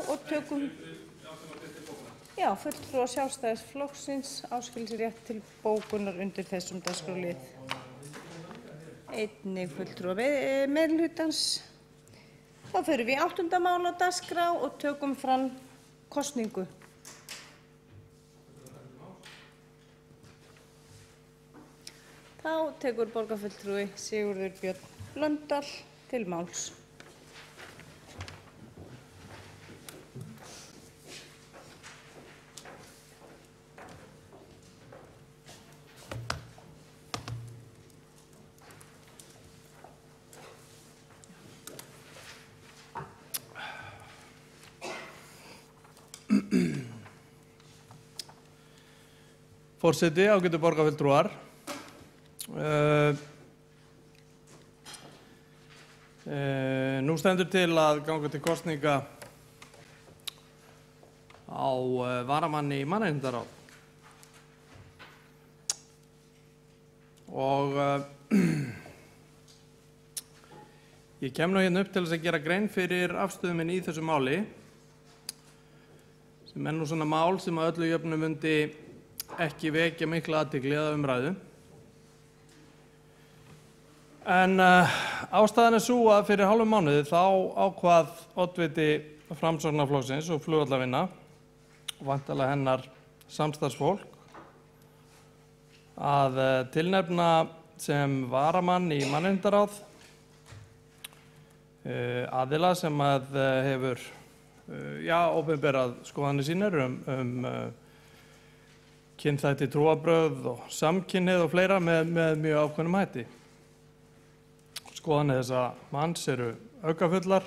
og tökum fulltrúa Sjálfstæðisflokksins áskilur sér rétt til bókunar undir þessum dagskrárlið. Einnig fulltrúa meirihlutans. Þá förum við í 8. mál á dagskrá og tökum fram kosningu. Þá tekur borgarfulltrúi Sigurður Björn Blöndal til máls. Forseti, ágætu borgarfulltrúar. Nú stendur til að ganga til kosninga á varamanni í mannréttindaráð. Og ég kem nú hérna upp til þess að gera grein fyrir afstöðu minni í þessu máli, sem nú svona mál sem að öllu jöfnu mundi ekki vekja mikla athygli eða umræðu. En ástæðan sú að fyrir hálfum mánuði þá ákvað oddviti Framsóknarflokksins og flugvallavinna, væntanlega hennar samstarfsfólk, að tilnefna sem varamann í mannréttindaráð aðila sem að hefur opinberað skoðanir sínar kynþætti, trúarbrögð og samkynhneigð og fleira með mjög ákveðnum hætti. Skoðanir þessa manns eru aukafullar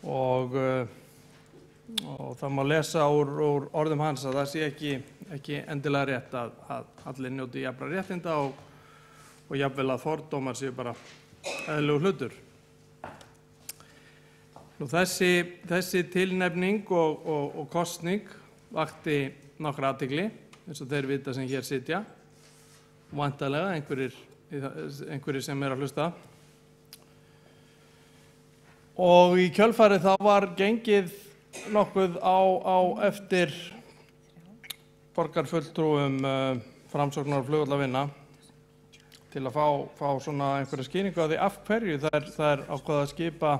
og það má lesa úr orðum hans að það sé ekki endilega rétt að allir njóti jafnra réttinda og jafnvel að fordómar séu bara eðlilegur hlutur. Nú þessi tilnefning og kosning vakti nokkra athygli, eins og þeir vita sem hér sitja, væntanlega einhverjir sem að hlusta. Og í kjölfarið þá var gengið nokkuð á eftir borgarfulltrúum Framsóknar og flugvallavinna til að fá svona einhverja skýringu á því af hverju þær ákváðu að skipa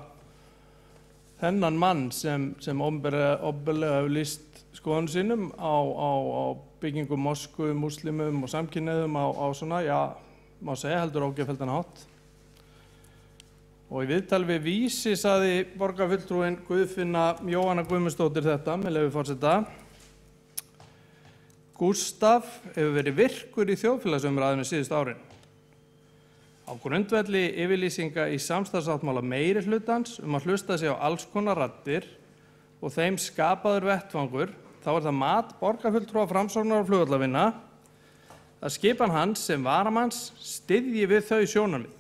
þennan mann sem opinberlega hefur lýst skoðunum sínum á byggingum mosku, múslimum og samkynhneigðum á svona, má segja, heldur ógeðfelldan hátt. Og í viðtali við Vísi sagði borgarfulltrúin Guðfinna Jóhanna Guðmundsdóttir þetta, með leyfi forseta: Gústaf hefur verið virkur í þjóðfélagsumræðunni síðustu árin. Á grundvelli yfirlýsinga í samstarfssáttmála meirihlutans að hlusta sig á alls konar raddir og þeim skapaður vettvangur, þá það mat borgarfulltrúa Framsóknar og flugvallavinna að skipan hans sem varamanns styðji við þau sjónarmið,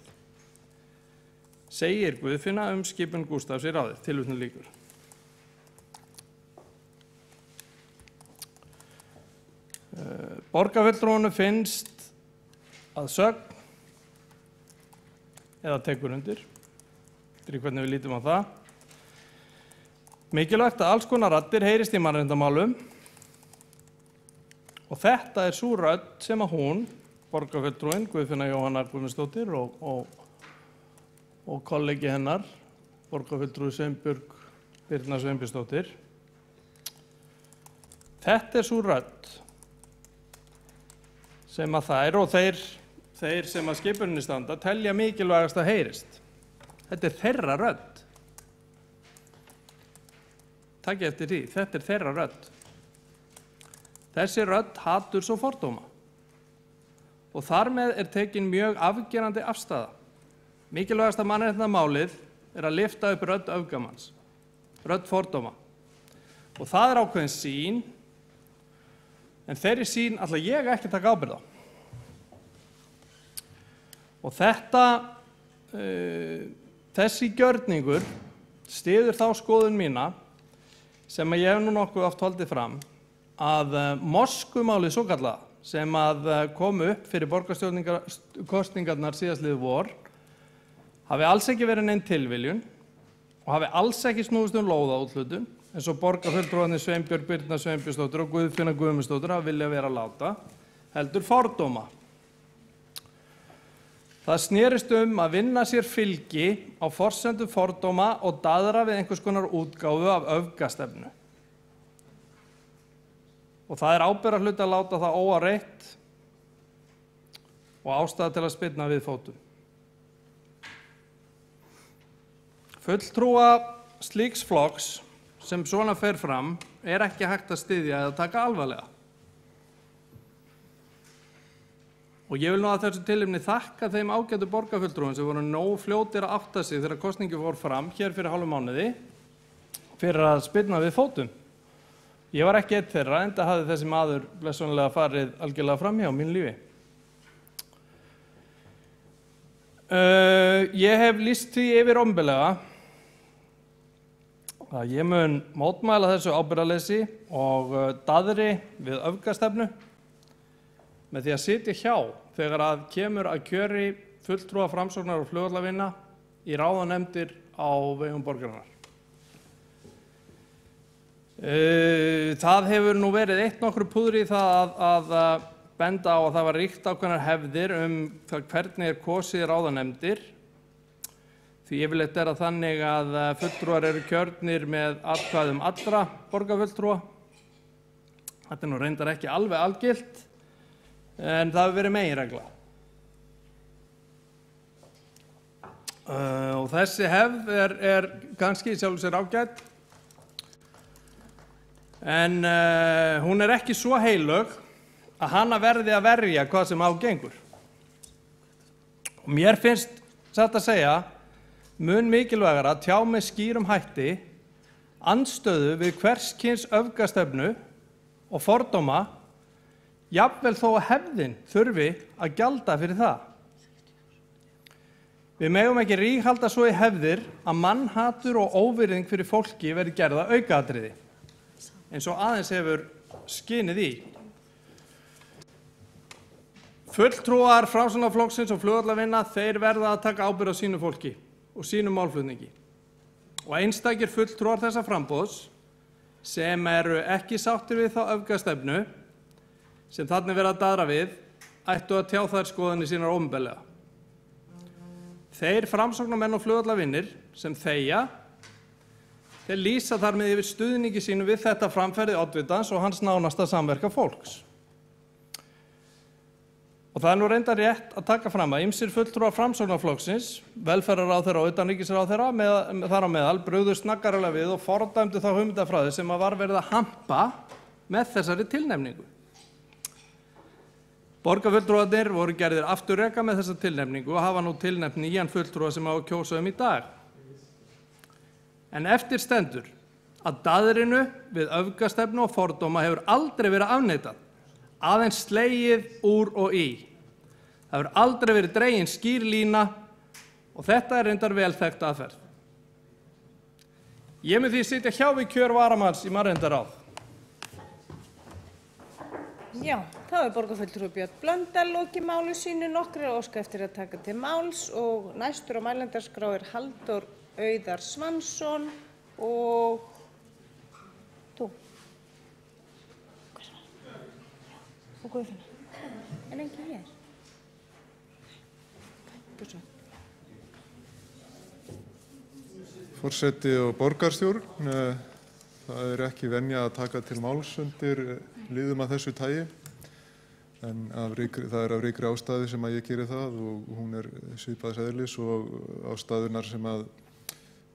segir Guðfinna skipun Gústafs í ráðið. Tilvitnun lýkur. Borgarfulltrúanum finnst að sögn, eða tekur undir, eftir hvernig við lítum á það, mikilvægt að alls konar raddir heyrist í mannréttindamálum og þetta sú rödd sem að hún, borgarfulltrúin Guðfinna Jóhanna Guðmundsdóttir og kollegi hennar, borgarfulltrúi Sveinbjörg Birna Sveinbjörnsdóttir, þetta sú rödd sem að þær og þeir sem að skipuninni standa telja mikilvægast að heyrist. Þetta þeirra rödd. Takk eftir því, þetta þeirra rödd. Þessi rödd haturs og fordóma. Og þar með tekin mjög afgerandi afstaða. Mikilvægasta mannréttindamálið að lyfta upp rödd öfgamanns, rödd fordóma. Og það ákveðin sýn, en þeirri sýn ætla ég ekki taka ábyrgð á. Og þessi gjörningur styður þá skoðun mína sem að ég hef nú nokkuð oft haldið fram að moskumálið svokallaða sem að kom upp fyrir borgarstjórnarkosningarnar síðastliðið vor hafi alls ekki verið nein tilviljun og hafi alls ekki snúist lóðaúthlutun eins og borgarfulltrúarnir Sveinbjörg Birna Sveinbjörnsdóttir og Guðfinna Guðmundsdóttir hafa viljað vera að láta, heldur fordóma. Það snerist að vinna sér fylgi á forsendum fordóma og daðra við einhvers konar útgáfu af öfgastefnu. Og það ábyrgðarhluti að láta það óáreitt og ástæða til að spyrna við fótum. Fulltrúa slíks flokks sem svona fer fram ekki hægt að styðja eða taka alvarlega. Og ég vil nú að þessu tilefni þakka þeim ágætu borgarfulltrúum sem voru nógu fljótir að átta sig þegar kosningi fór fram hér fyrir hálfum mánuði fyrir að spyrna við fótum. Ég var ekki einn þeirra, enda hafði þessi maður blessunarlega farið algjörlega framhjá mínu lífi. Ég hef lýst því yfir opinberlega að ég mun mótmæla þessu ábyrgðarleysi og daðri við öfgastefnu með því að sitja hjá þegar að kemur að kjöri fulltrúa Framsóknar og flugvallavinna í ráðanefndir á vegum borgarinnar. Það hefur nú verið nokkru púður í það að benda á að það var ríkt ákveðnar hefðir það hvernig kosið í ráðanefndir. Því yfirleitt það þannig að fulltrúar eru kjörnir með atkvæðum allra borgarfulltrúa. Þetta nú reyndar ekki alveg algilt, en það hefur verið meginregla. Og þessi hefð er kannski í sjálfu sér ágæt, en hún ekki svo heilög að hana verði að verja hvað sem á gengur. Og mér finnst satt að segja mun mikilvægara að tjá með skýrum hætti andstöðu við hvers kyns öfgastefnu og fordóma, jafnvel þó að hefðin þurfi að gjalda fyrir það. Við megum ekki ríghalda svo í hefðir að mannhatur og óvirðing fyrir fólki verði gerða aukaatriði, eins og aðeins hefur skinið í. Fulltrúar Framsóknarflokksins og flugvallavinna, þeir verða að taka ábyrgð á sínu fólki og sínum málflutningi. Og einstakir fulltrúar þessa framboðs sem eru ekki sáttir við þá öfgastefnu sem þarna verið að daðra við, ættu að tjá þær skoðanir sínar opinberlega. Þeir Framsóknarmenn og flugvallavinnir sem þegja, þeir lýsa þar með yfir stuðningi sínu við þetta framferði oddvitans og hans nánasta samverka fólks. Og það nú reyndar rétt að taka fram að ýmsir fulltrúar Framsóknarflokksins, velferðarráðherra og utanríkisráðherra þar á meðal brugðust snaggaralega við og fordæmdu þá hugmyndafræði sem var verið að hampa með þessari tilnefningu. Borgarfulltrúarnir voru gerðir afturreka með þessa tilnefningu og hafa nú tilnefnt nýjan fulltrúa sem á að kjósa í dag. En eftir stendur að daðrinu við öfgastefnu og fordóma hefur aldrei verið afneitað, aðeins slegið úr og í. Það hefur aldrei verið dregin skýr lína og þetta reyndar vel þekkt aðferð. Ég mun því sitja hjá við kjör varamanns í mannréttindaráð. Já, þá borgarfulltrúi Björn Blöndal lokið máli sínu, nokkrir óska eftir að taka til máls og næstur á mælendaskrá Halldór Auðar Svansson og þú. Og Guðfinna. En enginn hér. Forseti og borgarstjórn, það ekki venja að taka til máls undir liðum af þessu tagi, en það af ríkri ástæðu sem að ég geri það og hún svipaðs eðlis og ástæðunar sem að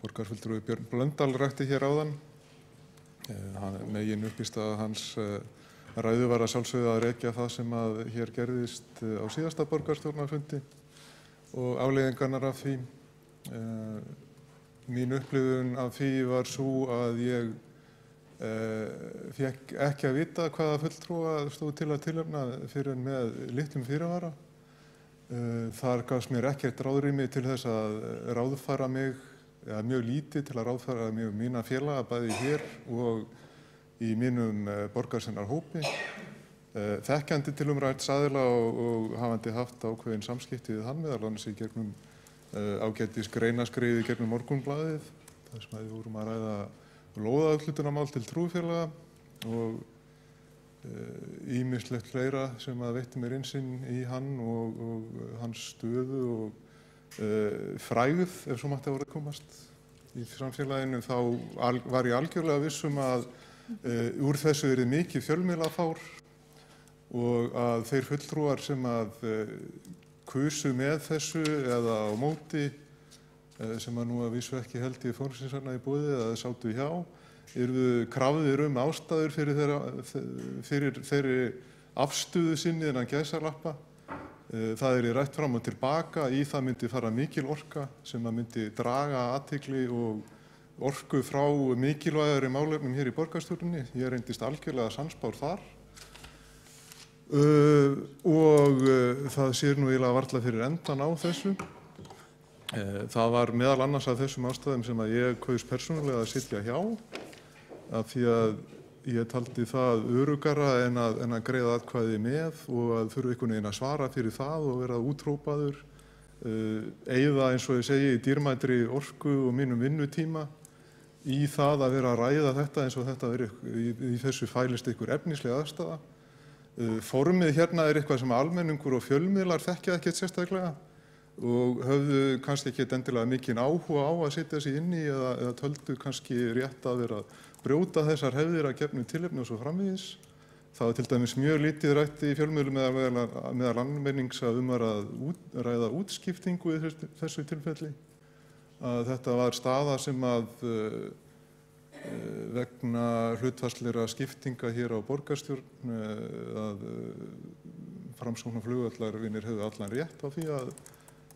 borgarfulltrúi Björn Blöndal rakti hér áðan. Megin uppistaða hans ræðu var að sjálfsögðu að rekja það sem að hér gerðist á síðasta borgarstjórnarfundi og afleiðingarnar af því. Mín upplifun af því var sú að ég fékk ekki að vita hvaða fulltrúa stóð til að tilnefna fyrr en með litlum fyrirvara. Þar gafst mér ekkert ráðrými til þess að ráðfæra mig, eða mjög lítið til að ráðfæra mig mína félaga bæði hér og í mínum borgarstjórnarhópi. Þekkjandi til umrædds aðila og hafandi haft ákveðin samskipti við hann meðal annars í gegnum ágætis greinaskrið í gegnum Morgunblaðið þar sem við vorum að ræða lóðaúthlutunarmál til trúfélaga og ýmislegt fleira sem að veitti mér innsýn í hann og hans stöðu og frægð, ef svo mætti að voru að komast í samfélaginu. Þá var ég algjörlega viss að úr þessu yrði mikið fjölmiðlafár og að þeir fulltrúar sem að kusu með þessu eða á móti, sem að nú að vísu ekki held ég fórsinsarna í boði eða sátu hjá, yrðu krafðir ástæður fyrir þeirri afstöðu sinni innan gæsalappa. Það yrði rætt fram og tilbaka, í það myndi fara mikil orka sem að myndi draga athygli og orku frá mikilvægari málefnum hér í borgarstjórninni. Ég reyndist algjörlega sannspár þar og það sér nú eiginlega varla fyrir endan á þessu. Það var meðal annars af þessum ástæðum sem að ég kaus persónulega að sitja hjá, af því að ég taldi það öruggara en að greiða atkvæði með og að þurfa einhvern veginn að svara fyrir það og vera úthrópaður, eyða eins og ég segi í dýrmætri orku og mínum vinnutíma í það að vera að ræða þetta eins og þetta í þessu fælist einhver efnisleg aðstaða. Formið hérna eitthvað sem almenningur og fjölmiðlar þekkja ekkert sérstaklega og höfðu kannski ekkert endilega mikinn áhuga á að setja sig inn í eða töldu kannski rétt að vera að brjóta þessar hefðir að gefnu tilefni og svo framvegis. Það var til dæmis mjög lítið rætt í fjölmiðlum meðal almennings að ræða útskiptingu í þessu tilfelli. Að þetta var staða sem að vegna hlutfallslegra skiptinga hér á borgarstjórn að Framsóknarflugvallarvinir hefðu allan rétt á því að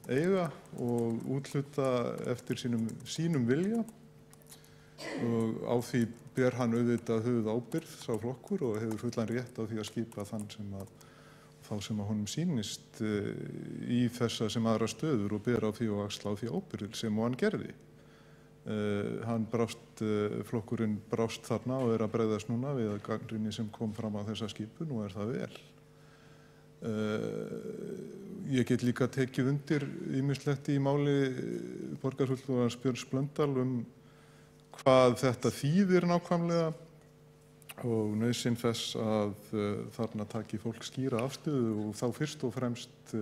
eiga og úthluta eftir sínum vilja og á því ber hann auðvitað höfuðábyrgð sá flokkur og hefur fullan rétt á því að skipa þá sem að honum sýnist í þessa sem aðra stöður og ber á því og axla á því ábyrgð sem hann gerði. Flokkurinn brást þarna og að bregðast núna við að gagnrýni sem kom fram á þessa skipun og það vel. Ég get líka tekið undir ýmislegt í máli borgarfulltrúans Björns Blöndal hvað þetta þýðir nákvæmlega og nauðsyn þess að þarna taki fólk skýra afstöðu og þá fyrst og fremst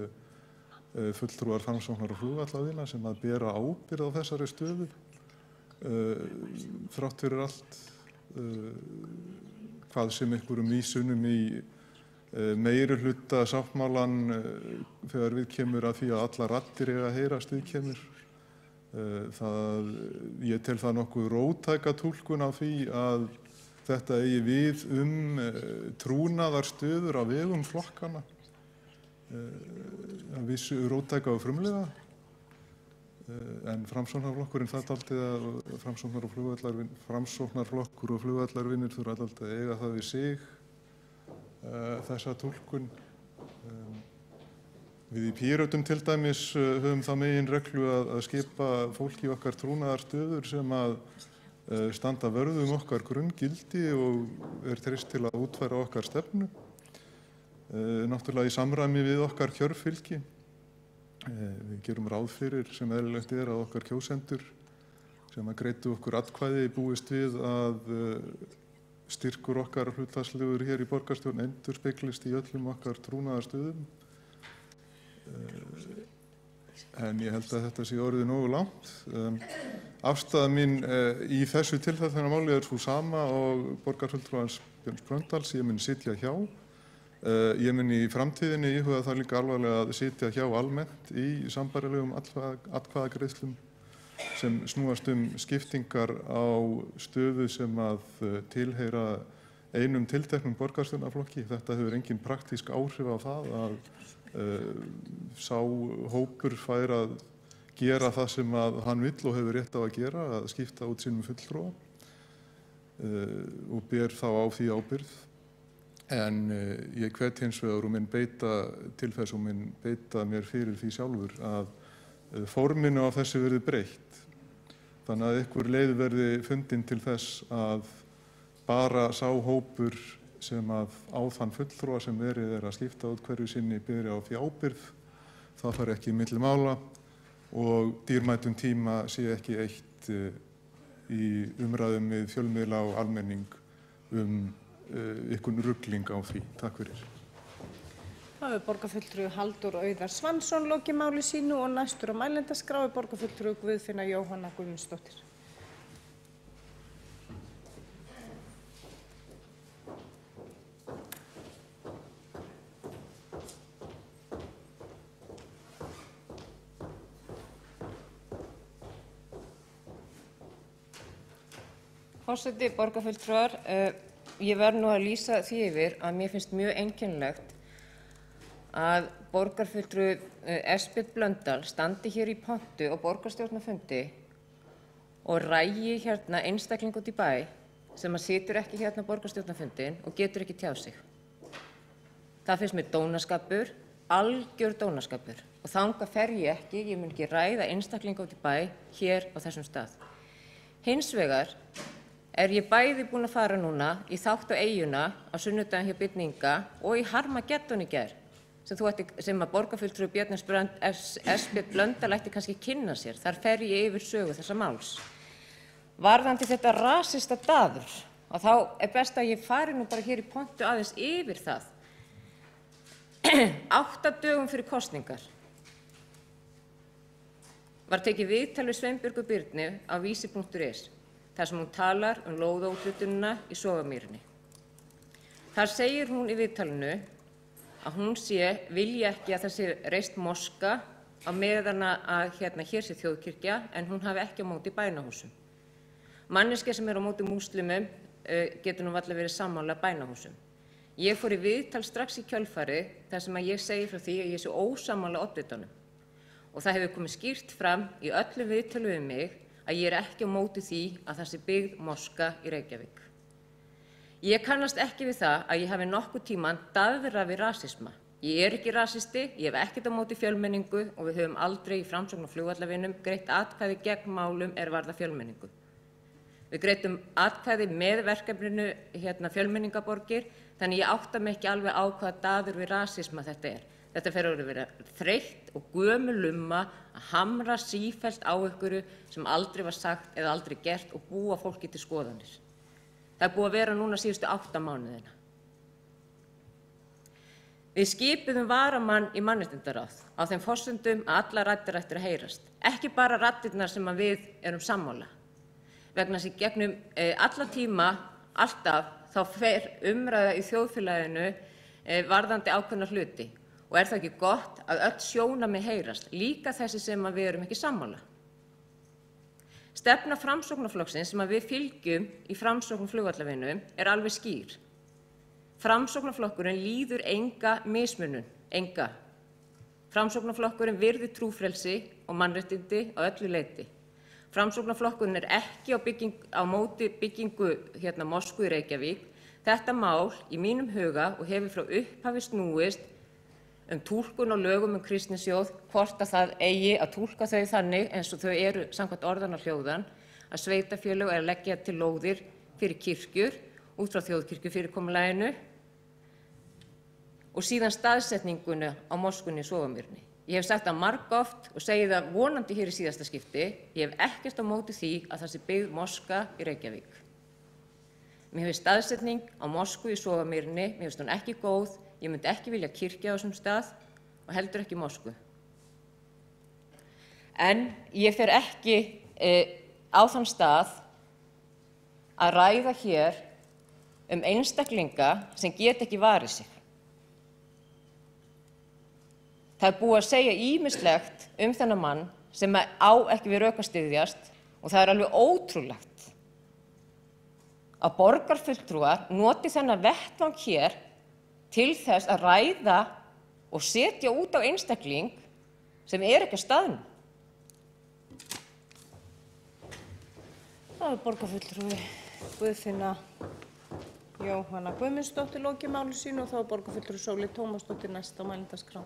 fulltrúar Framsóknar og flugvallarvina sem að bera ábyrgð á þessari stöðu þrátt fyrir allt hvað sem einhverjum vísunum í meirihluta sáttmálan þegar við kemur að því að allar raddir eiga að heyrast við kemur. Ég tel það nokkuð róttæka túlkun á því að þetta eigi við trúnaðarstöður á vegum flokkana. Að vissu róttæka og frumlega. En Framsóknarflokkurinn það taldi að Framsóknarflokkur og flugvallarvinir þurfa alltaf að eiga það við sig. Þessa túlkun. Við í Pírötum til dæmis höfum það meginreglu að skipa fólki í okkar trúnaðarstöður sem að standa vörð okkar grunngildi og treyst til að útfæra okkar stefnu. Náttúrulega í samræmi við okkar kjörfylgi. Við gerum ráð fyrir sem eðlilegt að okkar kjósendur sem að greiddu okkur atkvæði búist við að styrkur okkar hlutfallslegur hér í borgarstjórn endurspeglist í öllum okkar trúnaðarstöðum. En ég held að þetta sé orðið nógu langt. Afstaða mín í þessu tilfelli sú sama og borgarfulltrúans Björns Blöndals. Ég mun sitja hjá. Ég mun í framtíðinni íhuga það líka alvarlega að sitja hjá almennt í sambærilegum atkvæðagreiðslum sem snúast skiptingar á stöðu sem að tilheyra einum tilteknum borgarstjórnarflokki. Þetta hefur engin praktísk áhrif á það að sá hópur fær að gera það sem að hann vill og hefur rétt á að gera, að skipta út sínum fulltrúa og ber þá á því ábyrgð. En ég hvet hins vegar og til þess og beita mér fyrir því sjálfur að forminu á þessu verði breytt. Þannig að einhver leið verði fundin til þess að bara sá hópur sem að á þann fulltrúa sem verið að skipta út hverju sinni beri á því ábyrgð. Það fari ekki milli mála og dýrmætum tíma sé ekki eytt í umræðum við fjölmiðla og almenning einhvern rugling á því. Takk fyrir. Þá hefur borgarfulltrúi Halldór Auðar Svansson lokið máli sínu og næstur á mælendaskrá er borgarfulltrúi Guðfinna Jóhanna Guðmundsdóttir. Forseti, borgarfulltrúar, ég verð nú að lýsa því yfir að mér finnst mjög einkennilegt að borgarfulltrúi Ásbjörn Blöndal standi hér í pontu og borgarstjórnarfundi og rægi hérna einstakling út í bæ sem situr ekki hérna á borgarstjórnarfundin og getur ekki tjáð sig. Það finnst mér dónaskapur, algjör dónaskapur og þangað fer ég ekki, ég mun ekki ræða einstakling út í bæ hér á þessum stað. Hins vegar er ég bæði búin að fara núna í þátt á Eyjuna á sunnudaginn hjá Birni Inga og í Harmageddon í gær sem að borgarfulltrúi Björn Ásbjörn Blöndal ætti kannski kynna sér. Þar fer ég yfir sögu þessa máls. Varðandi þetta rasista daður og þá er best að ég fari nú bara hér í pontu aðeins yfir það. 8 dögum fyrir kosningar var tekið viðtal við Sveinbjörgu Birni á vísi.is þar sem hún talar lóðaúthlutunina í Sofamýrinni. Þar segir hún í viðtalinu að hún vilji ekki að það sé reist moska á meðan að hér sé þjóðkirkja en hún hafi ekki á móti bænahúsum. Manneskja sem er á móti múslimum getur nú varla verið sammála bænahúsum. Ég fór í viðtal strax í kjölfarið þar sem að ég segi frá því að ég sé ósammála oddvitanum. Og það hefur komið skýrt fram í öllum viðtölum við mig að ég er ekki á móti því að það sé byggð moska í Reykjavík. Ég kannast ekki við það að ég hafi nokkuð tíman daðrað við rasisma. Ég er ekki rasisti, ég hef ekkert á móti fjölmenningu og við höfum aldrei í Framsókn og flugvallavinum greitt atkvæði gegn málum er varða fjölmenningu. Við greiddum atkvæði með verkefninu fjölmenningaborgir, þannig ég átta mig ekki alveg á hvaða daður við rasisma þetta er. Þetta fer að vera þreytt og gömul lumma að hamra sífellt á einhverju sem aldrei var sagt eða aldrei gert og búa fólki til skoðanir. Það er búið að vera núna síðustu 8 mánuðina. Við skipuðum varamann í mannréttindaráð á þeim forsendum að allar raddir ættu að heyrast. Ekki bara raddirnar sem að við erum sammála. Vegna þess að gegnum alla tíma, alltaf, þá fer umræða í þjóðfélaginu varðandi ákveðna hluti. Og er það ekki gott að öll sjónarmið heyrast, líka þessi sem að við erum ekki sammála. Stefna Framsóknarflokksins sem að við fylgjum í Framsókn flugvallavinum er alveg skýr. Framsóknarflokkurinn líður enga mismunun, enga. Framsóknarflokkurinn virðir trúfrelsi og mannréttindi á öllu leyti. Framsóknarflokkurinn er ekki á móti byggingu mosku í Reykjavík. Þetta mál í mínum huga og hefur frá upphafi snúist túlkun á lögum kristnisjóð, hvort að það eigi að túlka þau þannig eins og þau eru samkvæmt orðanna hljóðan að sveitarfélög er að leggja til lóðir fyrir kirkjur út frá þjóðkirkjufyrirkomulaginu og síðan staðsetninguna á moskunni í Sofamýrinni. Ég hef sagt það margoft og segi það vonandi hér í síðasta skipti, ég hef ekkert á móti því að það sé byggð moska í Reykjavík. Mér finnst staðsetning á mosku í Sofamýrinni, mér finnst hún ekki góð. Ég myndi ekki vilja kirkju á þessum stað og heldur ekki mosku. En ég fer ekki á þann stað að ræða hér einstaklinga sem get ekki varið sig. Það er búið að segja ýmislegt þennan mann sem á ekki við rök að styðjast og það er alveg ótrúlegt að borgarfulltrúar noti þennan vettvang hér til þess að ræða og setja út á einstakling sem er ekki á staðnum. Það er borgarfulltrúi Guðfinna Jóhanna Guðmundsdóttir lokið máli sínu og þá er borgarfulltrúi Sóley Tómasdóttir næst á mælendaskrá.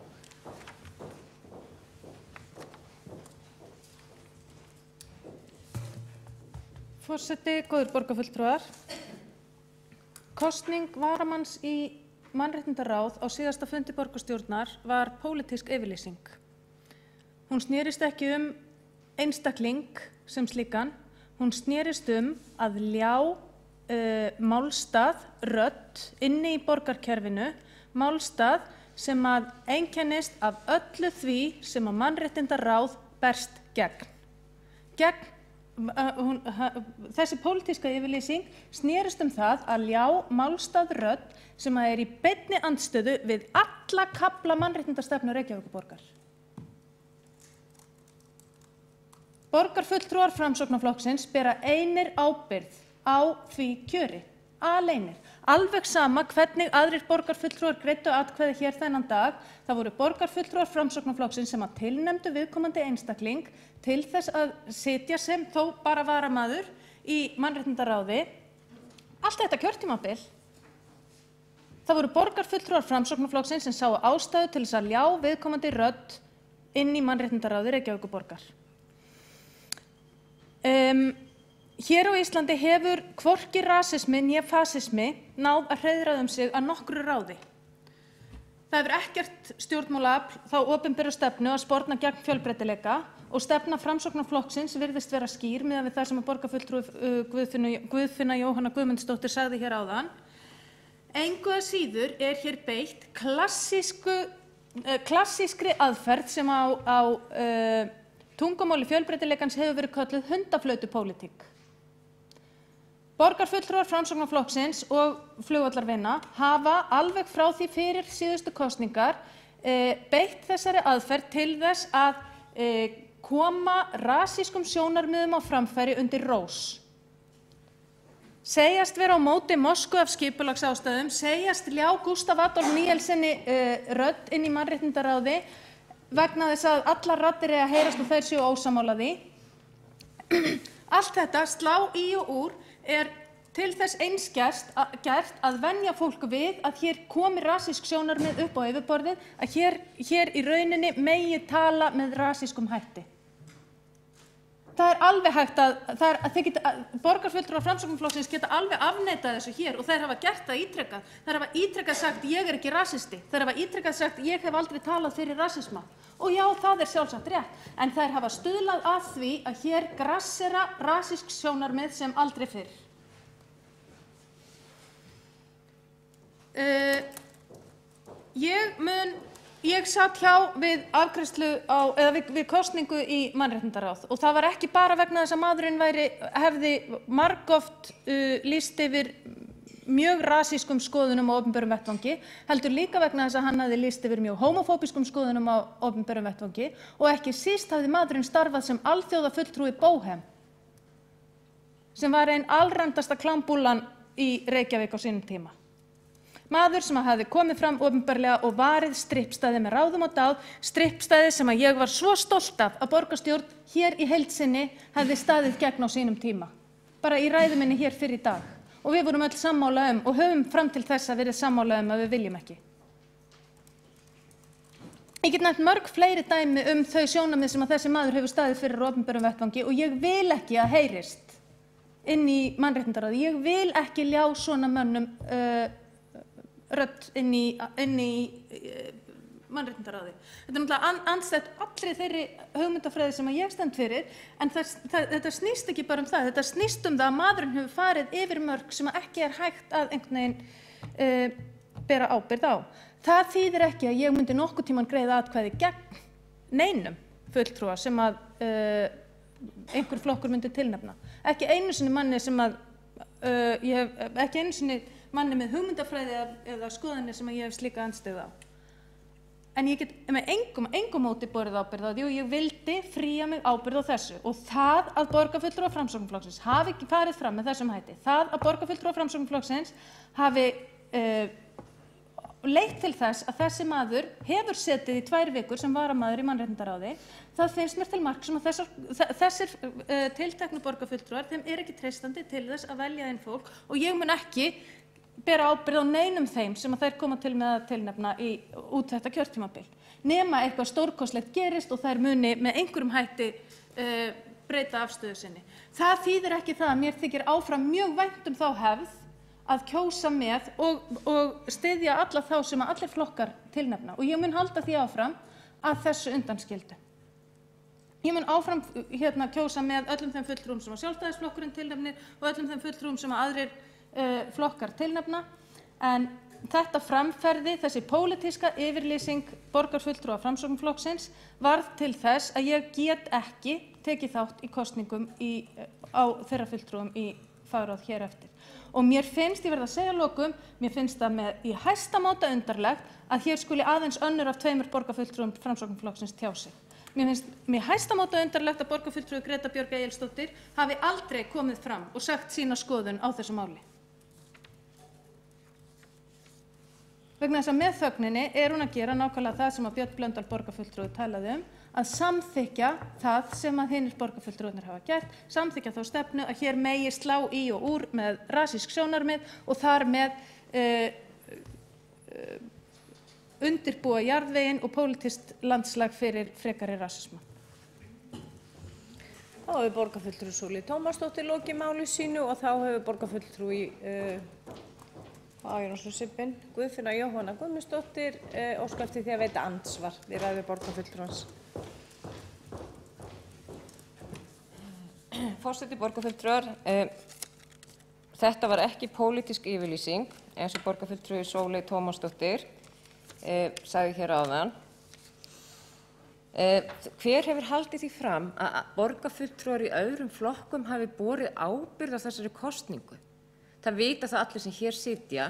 Forseti, góðir borgarfulltrúar. Kosning varamanns í mannréttindaráð á síðasta fundi borgarstjórnar var pólitísk yfirlýsing. Hún snerist ekki einstakling sem slíkan, hún snerist að ljá málstað, rödd inni í borgarkerfinu, málstað sem að einkennist af öllu því sem að mannréttindaráð berst gegn. Þessi pólitíska yfirlýsing snerist það að ljá málstað, rödd sem að í beinni andstöðu við alla kafla mannréttindastefnu Reykjavíkurborgar. Borgarfulltrúar Framsóknarflokksins bera einir ábyrgð á því kjöri, aleinir. Alveg sama hvernig aðrir borgarfulltrúar greiddu atkvæði hér þennan dag, það voru borgarfulltrúar Framsóknarflokksins sem að tilnefndu viðkomandi einstakling til þess að sitja sem þó bara varamaður í mannréttindaráði allt þetta kjörtímabil. Það voru borgarfulltrúar Framsóknarflokksins sem sáu ástæðu til þess að ljá viðkomandi rödd inn í mannréttindaráði Reykjavíkurborgar. Hér á Íslandi hefur hvorki rasismi né fasismi náð að hreiðra sig að nokkru ráði. Það hefur ekkert stjórnmálaafl þá opinberu stefnu að sporna gegn fjölbreytileika og stefna Framsóknarflokksins virðist vera skýr miðað við það sem að borgarfulltrúi Guðfinna Jóhanna Guðmundsdóttir sagði hér áðan. Engu að síður hér beitt klassískri aðferð sem á tungumáli fjölbreytileikans hefur verið kölluð hundaflautupólitík. Borgarfulltrúar Framsóknarflokksins og flugvallarvinna hafa alveg frá því fyrir síðustu kosningar beitt þessari aðferð til þess að koma rasískum sjónarmiðum á framfæri undir rós. Segjast vera á móti Moskvu af skipulagsástæðum, segjast ljá Gústaf Adolf Níelsenni rödd inn í mannréttindaráði vegna þess að allar raddir að heyrast og þeir séu ósammála því. Allt þetta slá í og úr til þess eins gert að venja fólk við að hér komi rasísk sjónarmið upp á yfirborðið, að hér í rauninni megi tala með rasískum hætti. Það alveg hægt borgarfulltrúar Framsóknarflokksins geta alveg afneitað þessu hér og þeir hafa gert það ítrekað. Þeir hafa ítrekað sagt ég ekki rasisti. Þeir hafa ítrekað sagt ég hef aldrei talað fyrir rasisma. Og já, það sjálfsagt rétt. En þeir hafa stuðlað að því að hér grassera rasísk sjónarmið sem aldrei fyrr. Ég satt hjá við afgreiðslu eða við kosningu í mannréttindaráð og það var ekki bara vegna þess að maðurinn hefði margoft lýst yfir mjög rasískum skoðunum á opinberum vettvangi, heldur líka vegna þess að hann hafði lýst yfir mjög homofóbískum skoðunum á opinberum vettvangi og ekki síst hafði maðurinn starfað sem alþjóðafulltrúi Bóhem, sem var ein alræmdasta klámbúllan í Reykjavík á sínum tíma. Maður sem hafði komið fram opinberlega og varið strippstæði með ráðum og dáð, strippstæði sem að ég var svo stolt af að borgarstjórn hér í heild sinni hefði staðið gegn á sínum tíma, bara í ræðu minni hér fyrr í dag. Og við vorum öll sammála og höfum fram til þessa verið sammála að við viljum ekki. Ég get nefnt mörg fleiri dæmi þau sjónarmið sem að þessi maður hefur staðið fyrir á opinberum vettvangi og ég vil ekki að heyrist inn í mannréttindaráði. Ég vil ekki ljá svona mönnum rödd inn í mannréttindaráði. Þetta náttúrulega andstætt allri þeirri hugmyndafræði sem ég stend fyrir, en þetta snýst ekki bara það. Þetta snýst það að maðurinn hefur farið yfir mörk sem ekki hægt að einhvern veginn bera ábyrgð á. Það þýðir ekki að ég myndi nokkuð tímann greiða atkvæði gegn neinum fulltrúa sem að einhver flokkur myndi tilnefna. Ekki einu sinni manni sem að ekki einu sinni manni með hugmyndafræði eða skoðanir sem ég hef slíka andstöðu á. En ég get með engum móti borið ábyrgð á því og ég vildi fría mig ábyrgð á þessu. Og það að borgarfulltrúar Framsóknarflokksins hafi ekki farið fram með þessum hætti, það að borgarfulltrúar Framsóknarflokksins hafi leitt til þess að þessi maður hefur setið í 2 vikur sem varamaður í mannréttindaráði, það finnst mér til marks um að þessir tilteknu borgarfulltrúar, þeim ekki treystandi til þess að velja inn fólk og ég mun ekki bera ábyrgð á neinum þeim sem að þær koma til með að tilnefna út þetta kjörtímabil. Nema eitthvað stórkostlegt gerist og þær muni með einhverjum hætti breyta afstöðu sinni. Það þýðir ekki það að mér þykir áfram mjög vænt þá hefð að kjósa með og styðja alla þá sem að allir flokkar tilnefna og ég mun halda því áfram að þessu undanskildu. Ég mun áfram kjósa með öllum þeim fulltrúum sem að Sjálfstæðisflokkurinn tilnefnir og öllum þeim fulltrúum sem að aðrir flokkar tilnefna. En þetta framferði, þessi pólitíska yfirlýsing borgarfulltrúa Framsóknarflokksins varð til þess að ég get ekki tekið þátt í kosningum á þeirra fulltrúum í fagráð hér eftir. Og mér finnst, ég verð að segja að lokum, mér finnst það í hæsta máta undarlegt að hér skuli aðeins önnur af 2 borgarfulltrúum Framsóknarflokksins tjá sig. Mér finnst mér hæsta máta undarlegt að borgarfulltrúi Greta Björg Egilsdóttir hafi aldrei komið fram og sagt sína skoðun á þessu máli. Vegna þess að með þögninni hún að gera nákvæmlega það sem að Björn Blöndal borgarfulltrúi talaði að samþykkja það sem að hinir borgarfulltrúarnir hafa gert, samþykkja þá stefnu að hér megi slá í og úr með rasísk sjónarmið og þar með undirbúa jarðveginn og pólitískt landslag fyrir frekari rasisma. Þá hefur borgarfulltrúi Sóley Tómasdóttir lokið máli sínu og þá hefur borgarfulltrúi Guðfinna Jóhanna Guðmundsdóttir óskað eftir því að veita andsvar við ræðu borgarfulltrúans. Forseti, borgarfulltrúar, þetta var ekki pólitísk yfirlýsing eins og borgarfulltrúi Sóley Tómasdóttir sagði hér áðan. Hver hefur haldið því fram að borgarfulltrúar í öðrum flokkum hafi borið ábyrgð á þessari kosningu? Það vita það allir sem hér sitja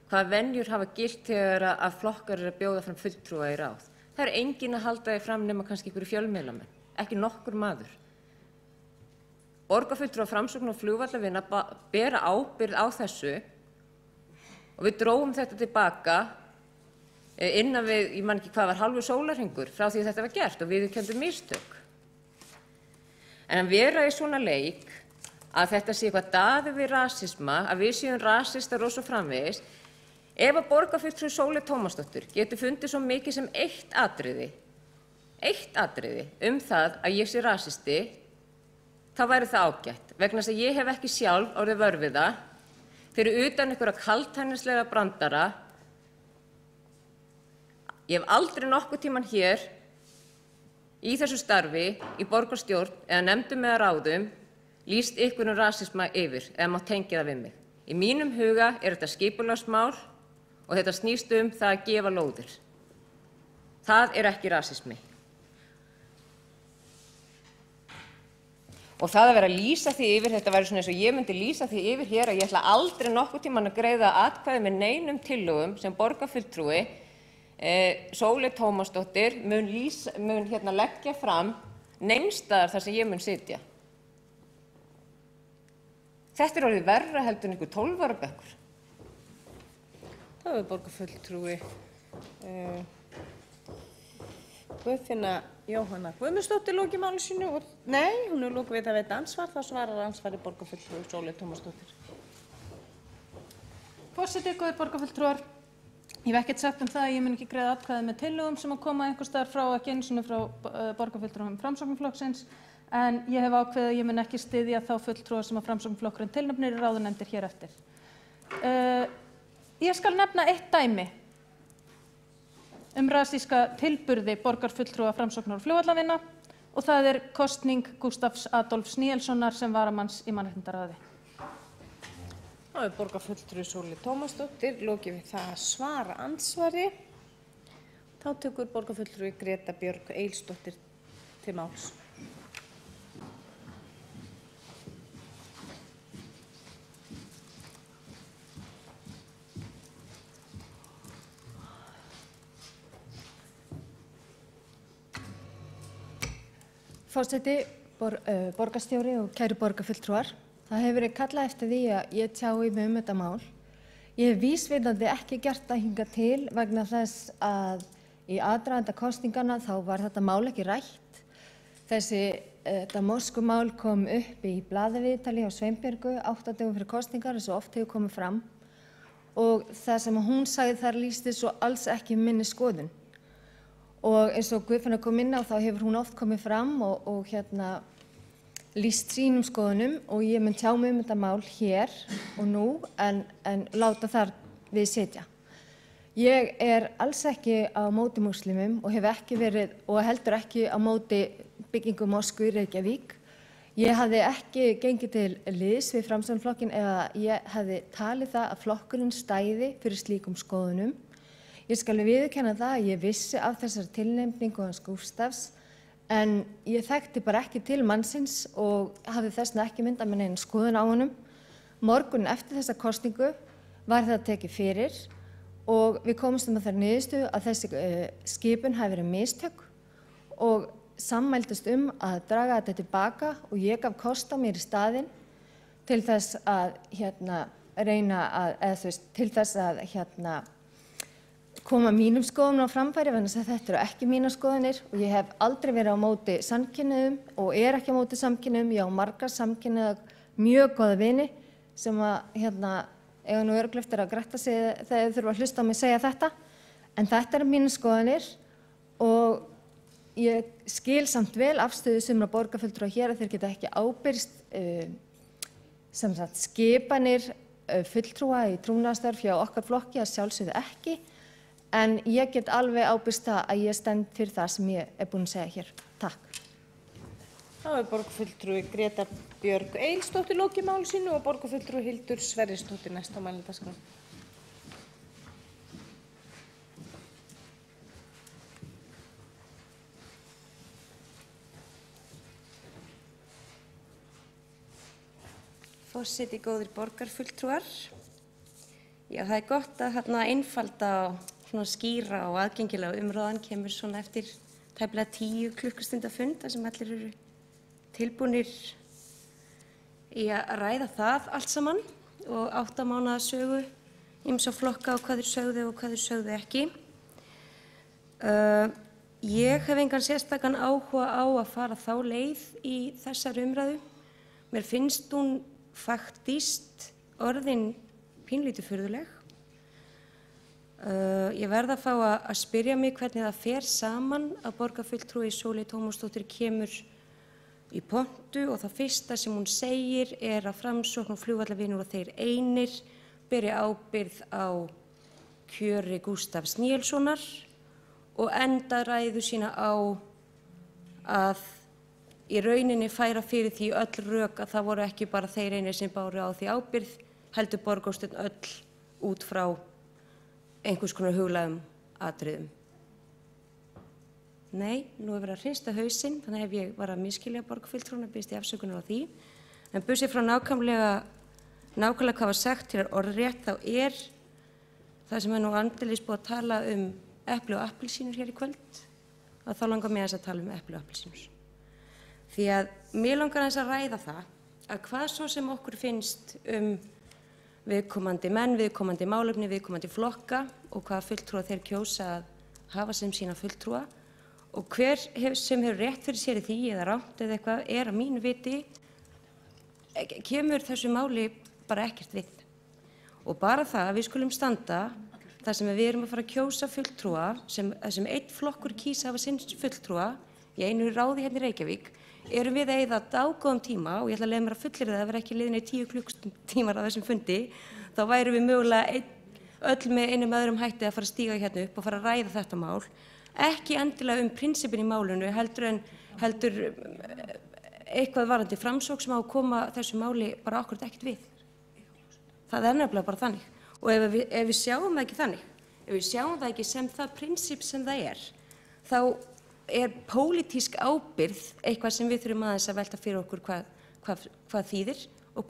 hvaða venjur hafa gilt þegar að flokkar að bjóða fram fulltrúa í ráð. Það enginn að halda því fram nema kannski einhverju fjölmiðlamenn, ekki nokkur maður. Borgarfulltrúar Framsóknar og Flugvallavinna bera ábyrgð á þessu og við drógum þetta tilbaka innan við, ég man ekki hvað var, hálfur sólarhringur frá því að þetta var gert og viðurkenndum mistök. En að vera í svona leik að þetta sé eitthvað daði við rasisma, að við séum rasistar og svo framvegis, ef að borgarfulltrúi Sóley Tómasdóttir getur fundið svo mikið sem eitt atriði það að ég sé rasisti, þá væri það ágætt, vegna þess að ég hef ekki sjálf orðið vör við það, fyrir utan einhverja kaldhæðnislega brandara. Ég hef aldrei nokkuð tíman hér í þessu starfi, í borgarstjórn eða nefndum eða ráðum, lýst ykkur rasisma yfir eða má tengja það við mig. Í mínum huga þetta skipulagsmál og þetta snýst það að gefa lóðir. Það ekki rasismi. Og það að vera að lýsa því yfir, þetta væri svona eins og ég myndi lýsa því yfir hér að ég ætla aldrei nokkuð tíman að greiða atkvæði með neinum tillögum sem borgarfulltrúi Sóley Tómasdóttir mun leggja fram neinstaðar þar sem ég mun sitja. Þetta orðið verra heldur en einhver 12 ára bekkur. Þá hefur borgarfulltrúi Guðfinna Jóhanna Guðmundsdóttir lokið máli sínu og nei, hún hefur lokið við að veita ansvar, þá svarar ansvari borgarfulltrúi Sóley Tómasdóttir. Forseti, góðir borgarfulltrúar, ég hef ekkert sagt það að ég mun ekki greiða atkvæði með tillögum sem að koma einhvers staðar frá, ekki einu sinni frá borgarfulltrúum Framsóknarflokksins, en ég hef ákveðið að ég mun ekki styðja þá fulltrúa sem að Framsóknarflokkurinn tilnefnir í ráðunefndir hér eftir. Ég skal nefna eitt dæmi rasíska tilburði borgarfulltrúa Framsóknar og Flugvallavinna og það kosning Gústafs Adolfs Níelssonar sem varamanns í mannréttindaráði. Þá hefur borgarfulltrúi Sóley Tómasdóttir lokið við það að svara ansvari. Þá tekur borgarfulltrúi Greta Björg Egilsdóttir til máls. Forseti, borgarstjóri og kæru borgarfulltrúar, það hefur verið kallað eftir því að ég tjái mig þetta mál. Ég hef vísvitandi ekki gert það hingað til vegna þess að í aðdraganda kosninganna þá var þetta mál ekki rætt. Þetta moskumál kom upp í blaðaviðtali hjá Sveinbjörgu 8 dögum fyrir kosningar eins og oft hefur komið fram og það sem hún sagði þar lýsti svo alls ekki minni skoðun. Og eins og Guðfinna kom inn á þá hefur hún oft komið fram og lýst sínum skoðunum og ég mun tjá mig þetta mál hér og nú en láta þar við sitja. Ég alls ekki á móti múslimum og hef ekki verið og heldur ekki á móti byggingu mosku í Reykjavík. Ég hafði ekki gengið til liðs við Framsóknarflokkinn eða ég hefði talið það að flokkurinn stæði fyrir slíkum skoðunum. Ég skal viðurkenna það að ég vissi af þessari tilnefningu hans Gústafs en ég þekkti bara ekki til mannsins og hafði þessna ekki myndað með neina skoðun á honum. Morgun eftir þessa kosningu var það tekið fyrir og við komumst að þær niðurstöðu að þessi skipun hafi verið mistök og sammæltust að draga þetta tilbaka og ég gaf kost á mér í staðinn til þess að reyna að, eða þú veist, til þess að koma mínum skoðunum á framfæri vegna þess að þetta eru ekki mínar skoðunir og ég hef aldrei verið á móti samkynhneigðum og er ekki á móti samkynhneigðum. Ég á margar samkynhneigðar mjög góða vini sem að eiga nú örugglega eftir að gretta sig þegar þau þurfa að hlusta á mig segja þetta. En þetta eru mínar skoðunir og ég skil samt vel afstöðu sumra borgarfulltrúa hér að þeir geta ekki ábyrgst sem sagt skipanir fulltrúa í trúnaðarstörf hjá okkar flokki, að sjálfsögðu ekki. En ég get alveg ábyrgst það að ég stend fyrir það sem ég er búin að segja hér. Takk. Þá borgarfulltrúi Greta Björg Egilsdóttir lokið máli sínu og borgarfulltrúi Hildur Sverrisdóttir næst á mælendaskrá. Forseti, góðir borgarfulltrúar. Já, það er gott að einfalda og skýra og aðgengilega umræðan kemur svona eftir tæplega 10 klukkustunda fund þar sem allir eru tilbúnir í að ræða það allt saman og 8 mánaða sögu ýmsa flokka og hvað þeir sögðu og hvað þeir sögðu ekki. Ég hef engan sérstakan áhuga á að fara þá leið í þessari umræðu. Mér finnst hún faktískt orðin pínlítið furðuleg. Ég verð að fá að spyrja mig hvernig það fer saman að borgarfulltrúi Sóley Tómasdóttir kemur í pontu og það fyrsta sem hún segir er að Framsókn og flugvallavinur og þeir einir beri ábyrgð á kjöri Gústafs Níelssonar og enda ræðu sína á að í rauninni færa fyrir því öll rök að það voru ekki bara þeir einir sem báru á því ábyrgð, heldur borgarstjórn öll út frá einhvers konar huglægum atriðum. Nei, nú er verið að hrista hausinn, þannig ef ég var að misskilja borgarfulltrúana biðst ég afsökunar á því. En burtséð frá nákvæmlega hvað var sagt hér orðrétt, þá er það sem er nú andeilis búið að tala epli og appelsínur hér í kvöld, að þá langar mig að tala epli og appelsínur. Því að mér langar aðeins að ræða það að hvað svo sem okkur finnst viðkomandi menn, viðkomandi málefni, viðkomandi flokka og hvaða fulltrúa þeir kjósa að hafa sem sína fulltrúa og hver sem hefur rétt fyrir sér í því eða rangt eða eitthvað er að mínu viti kemur þessu máli bara ekkert við. Og bara það að við skulum standa þar sem við erum að fara að kjósa fulltrúa sem einn flokkur kýs hafa sinn fulltrúa í einu ráði hérna í Reykjavík, erum við að eyða dágóðum tíma og ég ætla að leyfa mér að fullyrða að það verði ekki liðin í 10 klukkutímar á þessum fundi, þá værum við mögulega öll með einum öðrum hætti að fara að stíga hérna upp og fara að ræða þetta mál, ekki endilega prinsipin í málinu, heldur eitthvað varðandi Framsókn sem á að koma þessu máli bara akkúrat ekkert við. Það er nefnilega bara þannig. Og ef við sjáum það ekki þannig, ef við sjáum það ekki sem það prinsip sem það er, þá er pólitísk ábyrgð eitthvað sem við þurfum aðeins að velta fyrir okkur hvað þýðir og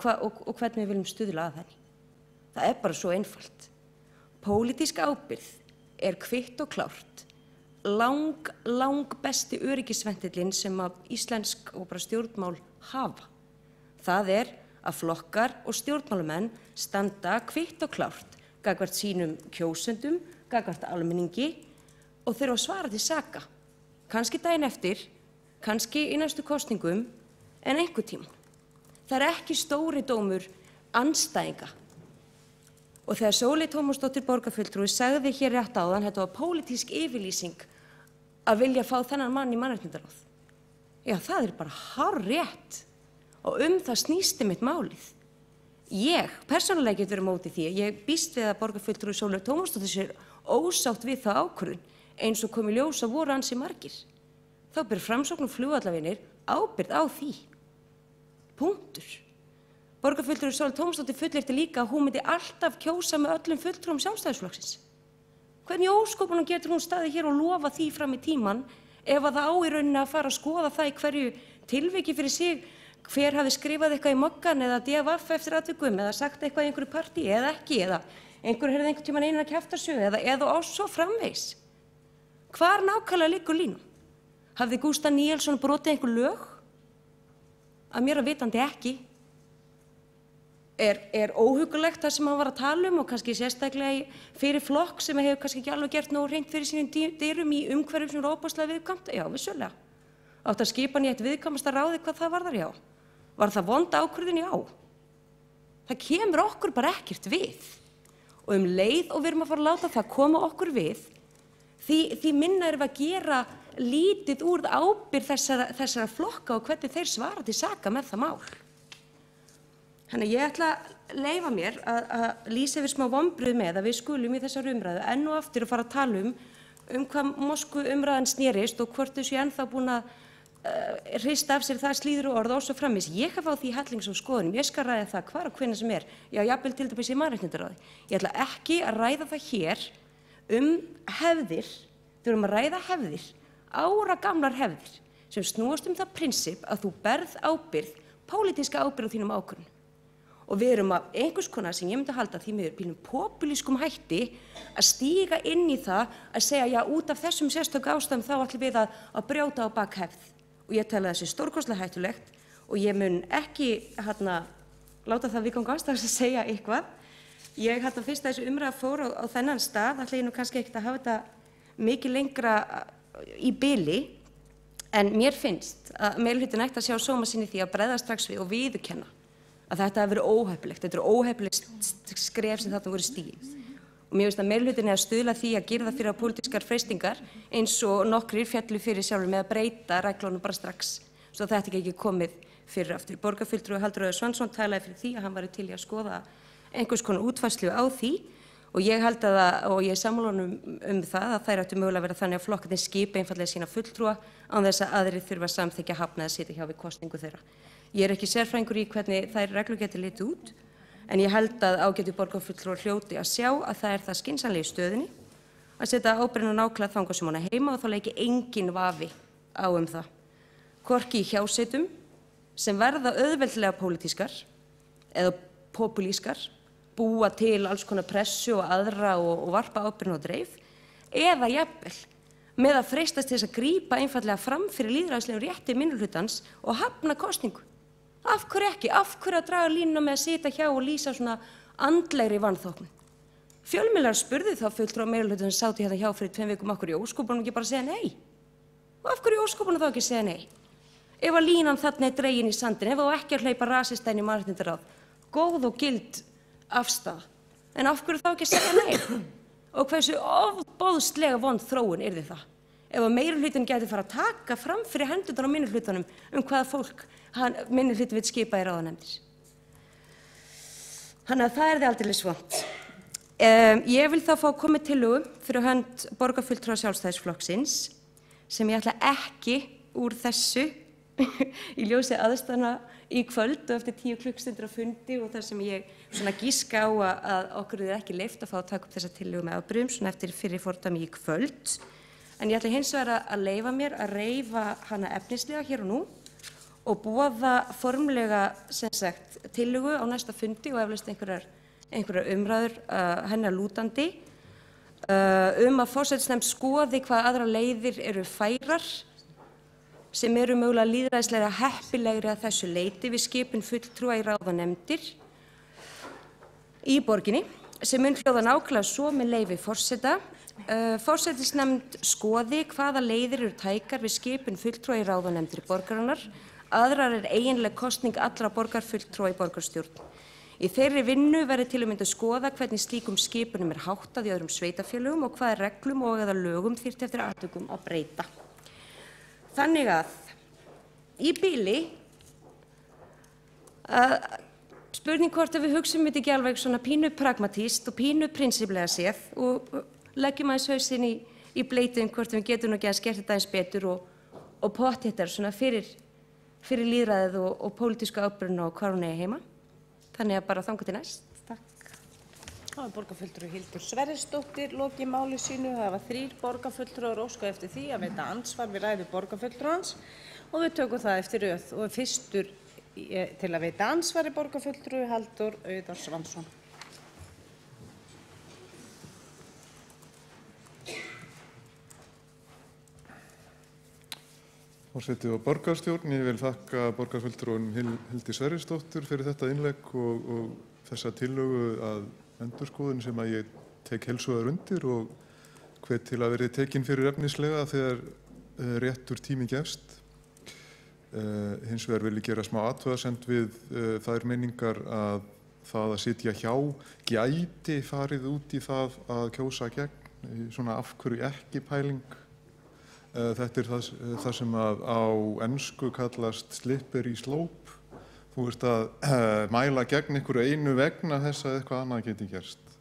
hvernig við viljum stuðla að henni. Það er bara svo einfalt. Pólitísk ábyrgð er kvitt og klárt lang besti öryggisventillinn sem að íslensk og bara stjórnmál hafa. Það er að flokkar og stjórnmálamenn standa kvitt og klárt gagnvart sínum kjósendum, gagnvart almenningi og þurfa að svara til saka. Kannski daginn eftir, kannski í næstu kosningum, en einhvern tímann. Það er ekki stóri dómur andstæðinga. Og þegar Sóley Tómasdóttir borgarfulltrúi sagði hér rétt áðan, þetta var pólitísk yfirlýsing að vilja fá þennan mann í mannréttindaráð. Já, það er bara hárrétt og það snýst mitt málið. Ég persónulega get verið móti því að ég býst við að borgarfulltrúi Sóley Tómasdóttir sér ósátt við það ákvörðun eins og kom í ljós að voru ansi margir. þá ber Framsókn og flugvallavinir ábyrgð á því. Punktur. Borgarfulltrúi Sólveig Tómasdóttir fullyrti líka að hún myndi alltaf kjósa með öllum fulltrúum Sjálfstæðisflokksins. Hvernig í ósköpunum getur hún staðið hér og lofa því fram í tímann ef að það á í rauninni að fara að skoða það í hverju tilviki fyrir sig hver hafi skrifað eitthvað í Moggan eða DFF eftir atvikum eða sagt eitthvað í einhverju partí eða ekki eða einhver heyrði einhvern tímann eina kjaftasögu eða og svo framvegis. Hvar nákvæmlega liggur línan? Hafði Gústa Níelsson brotið einhver lög? Að mér að vitandi ekki. Er óhugulegt það sem hann var að tala og kannski sérstaklega fyrir flokk sem hefur kannski ekki alveg gert nógu hreint fyrir sínum dyrum í umhverfum sem er óbúslega viðkvæmt? Já, vissulega. Átt að skipa hann í eitt viðkvæmasta ráði hvað það varðar, já. Var það vond ákvörðun? Já. Það kemur okkur bara ekkert við. Og leið og við erum að fara að láta það koma okkur við, því minna erum við að gera lítið úr ábyrgð þessara flokka og hvernig þeir svara til saka með það mál. Þannig ég ætla að leyfa mér að lýsa yfir smá vonbrigði með að við skulum í þessari umræðu enn og aftur að fara að tala hvað Moskvu umræðan snerist og hvort þessu ennþá búin að hrista af sér það slíður og orð og svo framvegis. Ég hef á því hellings og skoðunum, ég skal ræða það hvar og hvenær sem er, já, jafnvel til dæmis í mannréttindaráði. Ég ætla ekki að ræða það hér hefðir, við erum að ræða hefðir, áragamlar hefðir, sem snúast það prinsip að þú berð ábyrgð, pólitíska ábyrgð á þínum ákvörðunum. Og við erum að einhvers konar sem ég myndi að halda því miður pínum populískum hætti að stíga inn í það að segja já út af þessum sérstöku ástæðum þá ætlum við að brjóta á bak hefð. Og ég tel að þessi stórkostlega hættulegt og ég mun ekki láta það viðgangast að segja eitthvað. Ég fyrst að þessi umræða fór á þennan stað, ætla ég nú kannski ekkert að hafa þetta mikið lengra í bili, en mér finnst að meirihlutinn ætti að sjá sóma sinni því að bregðast strax við og viðurkenna að þetta hafi verið óheppilegt. Þetta er óheppilegt skref sem þarna voru stigið. Og mér finnst að meirihlutinn að stuðla því að girða fyrir að pólitískar freistingar eins og nokkrir fjallu fyrir sjálfur með að breyta reglunum bara strax, svo þetta ekki komið fyrir aftur. Borgarfulltrúi Halldór Auðar Svansson talaði fyrir því að hann væri til í að skoða einhvers konar útfærslu á því og ég held og ég er sammála honum það að þær ættu mögulega að vera þannig að flokkarnir skipi einfaldlega sína fulltrúa án þess að aðrir þurfa að samþykkja hafna eða sitja hjá við kosningu þeirra. Ég er ekki sérfræðingur í hvernig þær reglur geti litið út, en ég held að ágætu borgarfulltrúar hljóti að sjá að það það skynsamlega í stöðunni að setja ábyrgðina nákvæmlega þangað sem hana heima og þá leiki engin vafi á það. Hvorki í hjásetum sem verða auðveldlega pólitískar eða populískar, búa til alls konar pressu og aðra og varpa ábyrgðina á dreif, eða jafnvel með að freistast til þess að grípa einfaldlega fram fyrir lýðræðislegum rétti minnihlutans og hafna kosningu. Af hverju ekki? Af hverju að draga línuna með að sitja hjá og lýsa svona andlegri vanþóknun? Fjölmiðlar spurðu þá fulltrúa meirihlutans sem sátu hérna hjá fyrir 2 vikum af hverju í óskopunum ekki bara segja nei? Og af hverju í óskopunum þá ekki segja nei? Ef að línan þarna er dregin í sandinn, ef þá ekki að hleypa rasista inn í mannréttindaráð, góð og gild afstaða. En af hverju þá ekki að segja nei? Og hversu ofboðslega vond þróun yrði það? Ef að meirihlutinn gæti fara að taka fram fyrir hendurnar á minnihlutunum hvaða fólk minnihluti vill skipa í ráðanefndir. Þannig að það yrði aldeilis vont. Ég vil þá fá komið tillögu fyrir hönd borgarfulltrúa Sjálfstæðisflokksins sem ég ætla ekki úr þessu í ljósi aðstæðna í kvöld og eftir 10 klukkustundir á fundi og þar sem ég gíska á að okkur er ekki leyft að fá að taka upp þessa tillögu með afbrigðum svona eftir fyrri fordæmi í kvöld. En ég ætla hins vegar að leyfa mér að reifa hana efnislega hér og nú og boða formlega tillögu á næsta fundi og eflaust einhverjar umræður hennar lútandi að forsætisnefnd skoði hvað aðrar leiðir eru færar sem eru mögulega lýðræðislega heppilegri að þessu leyti við skipun fulltrúa í ráðanefndir í borginni sem mun hljóða nákvæmlega svo með leyfi forseta. Forsætisnefnd skoði hvaða leiðir eru tækar við skipun fulltrúa í ráðanefndir borgarinnar, aðrar er eiginleg kosning allra borgarfulltrúa í borgarstjórn. Í þeirri vinnu verði til að mynda skoða hvernig slíkum skipunum er háttað í öðrum sveitarfélögum og hvaða reglum og eða lögum þyrfti eftir atvikum að breyta. Þannig að í bili spurning hvort við hugsum þetta ekki alveg svona pínu pragmatíst og pínu prinsiplega séð og leggjum aðeins hausinn í bleyti hvort við getum ekki að skert þetta eins betur og pottþéttar svona fyrir lýðræðið og pólitísku ábyrgðina og hvar hún eigi heima. Þannig að bara þangað til næst. Takk. Það var borgarfulltrúi Hildur Sverrisdóttir lokið máli sínu. Það var 3 borgarfulltrúar óskað eftir því að veita ansvar við ræðu borgarfulltrúans og við tökum það eftir röð. Og fyrstur til að veita ansvar er borgarfulltrúi Halldór Auðar Svansson. Forseti og borgarstjórn, ég vil þakka borgarfulltrúum Hildi Sverrisdóttur fyrir þetta innlegg og þessa tillögu að endurskoðun sem að ég tek heilshugar undir og hvet til að verði tekin fyrir efnislega þegar réttur tími gefst. Hins vegar vil ég gera smá athugasemd við þær meiningar að það að sitja hjá gæti farið út í það að kjósa gegn, svona af hverju ekki pæling. Þetta er það sem að á ensku kallast slippery slope. Þú veist að mæla gegn einhverju einu vegna þess að eitthvað annað geti gerst.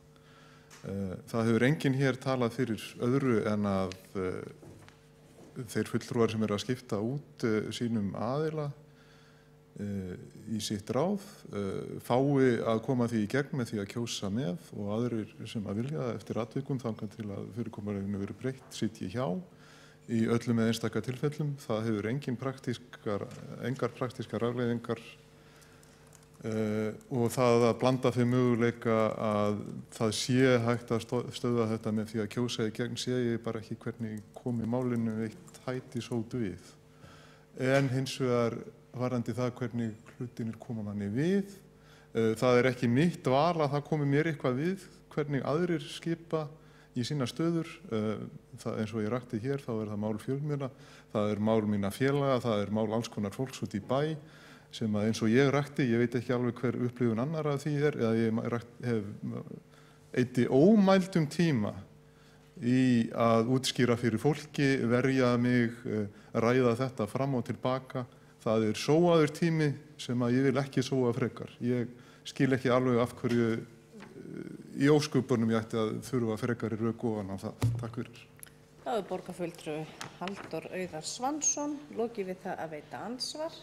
Það hefur enginn hér talað fyrir öðru en að þeir fulltrúar sem eru að skipta út sínum aðila í sitt ráð fái að koma því í gegn með því að kjósa með og aðrir sem að vilja eftir atvikum þangað til að fyrirkomulaginu verið breytt sitji hjá. Í öllum eða einstaka tilfellum. Það hefur engar praktískar afleiðingar og það að blanda þeim möguleika að það sé hægt að stöðva þetta með því að kjósa í gegn sé ég bara ekki hvernig komi málinu eitt hæti sótu við. En hins vegar varðandi það hvernig hlutinir koma manni við. Það er ekki mitt val að það komi mér eitthvað við hvernig aðrir skipa í sína stöður, eins og ég rakti hér, þá er það mál fjölmiðla, það er mál mína félaga, það er mál alls konar fólks út í bæ, sem að eins og ég rakti, ég veit ekki alveg hver upplifun annarra af því eða ég hef eyddi ómældum tíma í að útskýra fyrir fólki, verja mig, ræða þetta fram og tilbaka. Það er sóaður tími sem að ég vil ekki sóa frekar. Ég skil ekki alveg af hverju í ósköpunum ég ætti að þurfa frekari rök ofan á það. Takk fyrir. Það er borgarfulltrúi Halldór Auðar Svansson, lokið við það að veita ansvar.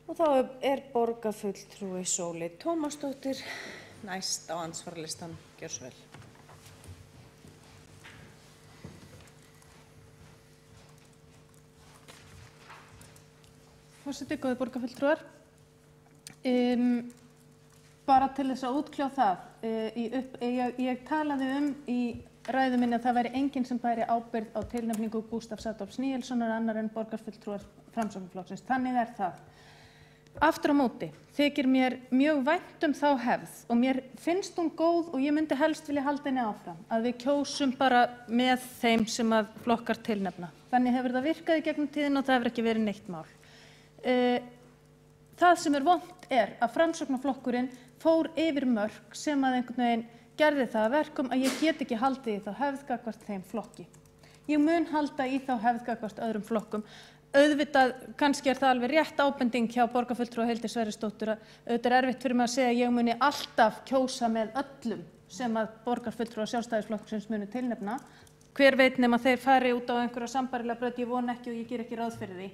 Og þá er borgarfulltrúi Sóley Tómasdóttir næst á ansvarlistan. Gjörðu svo vel. Forseti, góðir borgarfulltrúar. Bara til þess að útkljá það, ég talaði í ræðu minni að það væri enginn sem bæri ábyrgð á tilnefningu Gústafs Adolfs Níelssonar annar en borgarfulltrúar Framsóknarflokksins. Þannig er það. Aftur á móti þykir mér mjög vænt þá hefð og mér finnst hún góð og ég myndi helst vilja halda henni áfram, að við kjósum bara með þeim sem að flokkar tilnefna. Þannig hefur það virkað í gegnum tíðina og það hefur ekki verið neitt mál. Það sem er vont er að Framsóknarflokkurinn fór yfir mörk sem að einhvern veginn gerði það að verkum að ég get ekki haldið í þá hefð gagnvart þeim flokki. Ég mun halda í þá hefð gagnvart öðrum flokkum. Auðvitað, kannski er það alveg rétt ábending hjá borgarfulltrúa Hildi Sverrisdóttur að auðvitað er erfitt fyrir mig að segja að ég muni alltaf kjósa með öllum sem að borgarfulltrúa Sjálfstæðisflokksins muni tilnefna. Hver veit nema þeir fari út á einhverja sambærilega braut, ég vona ekki og ég ger ekki ráð fyrir því.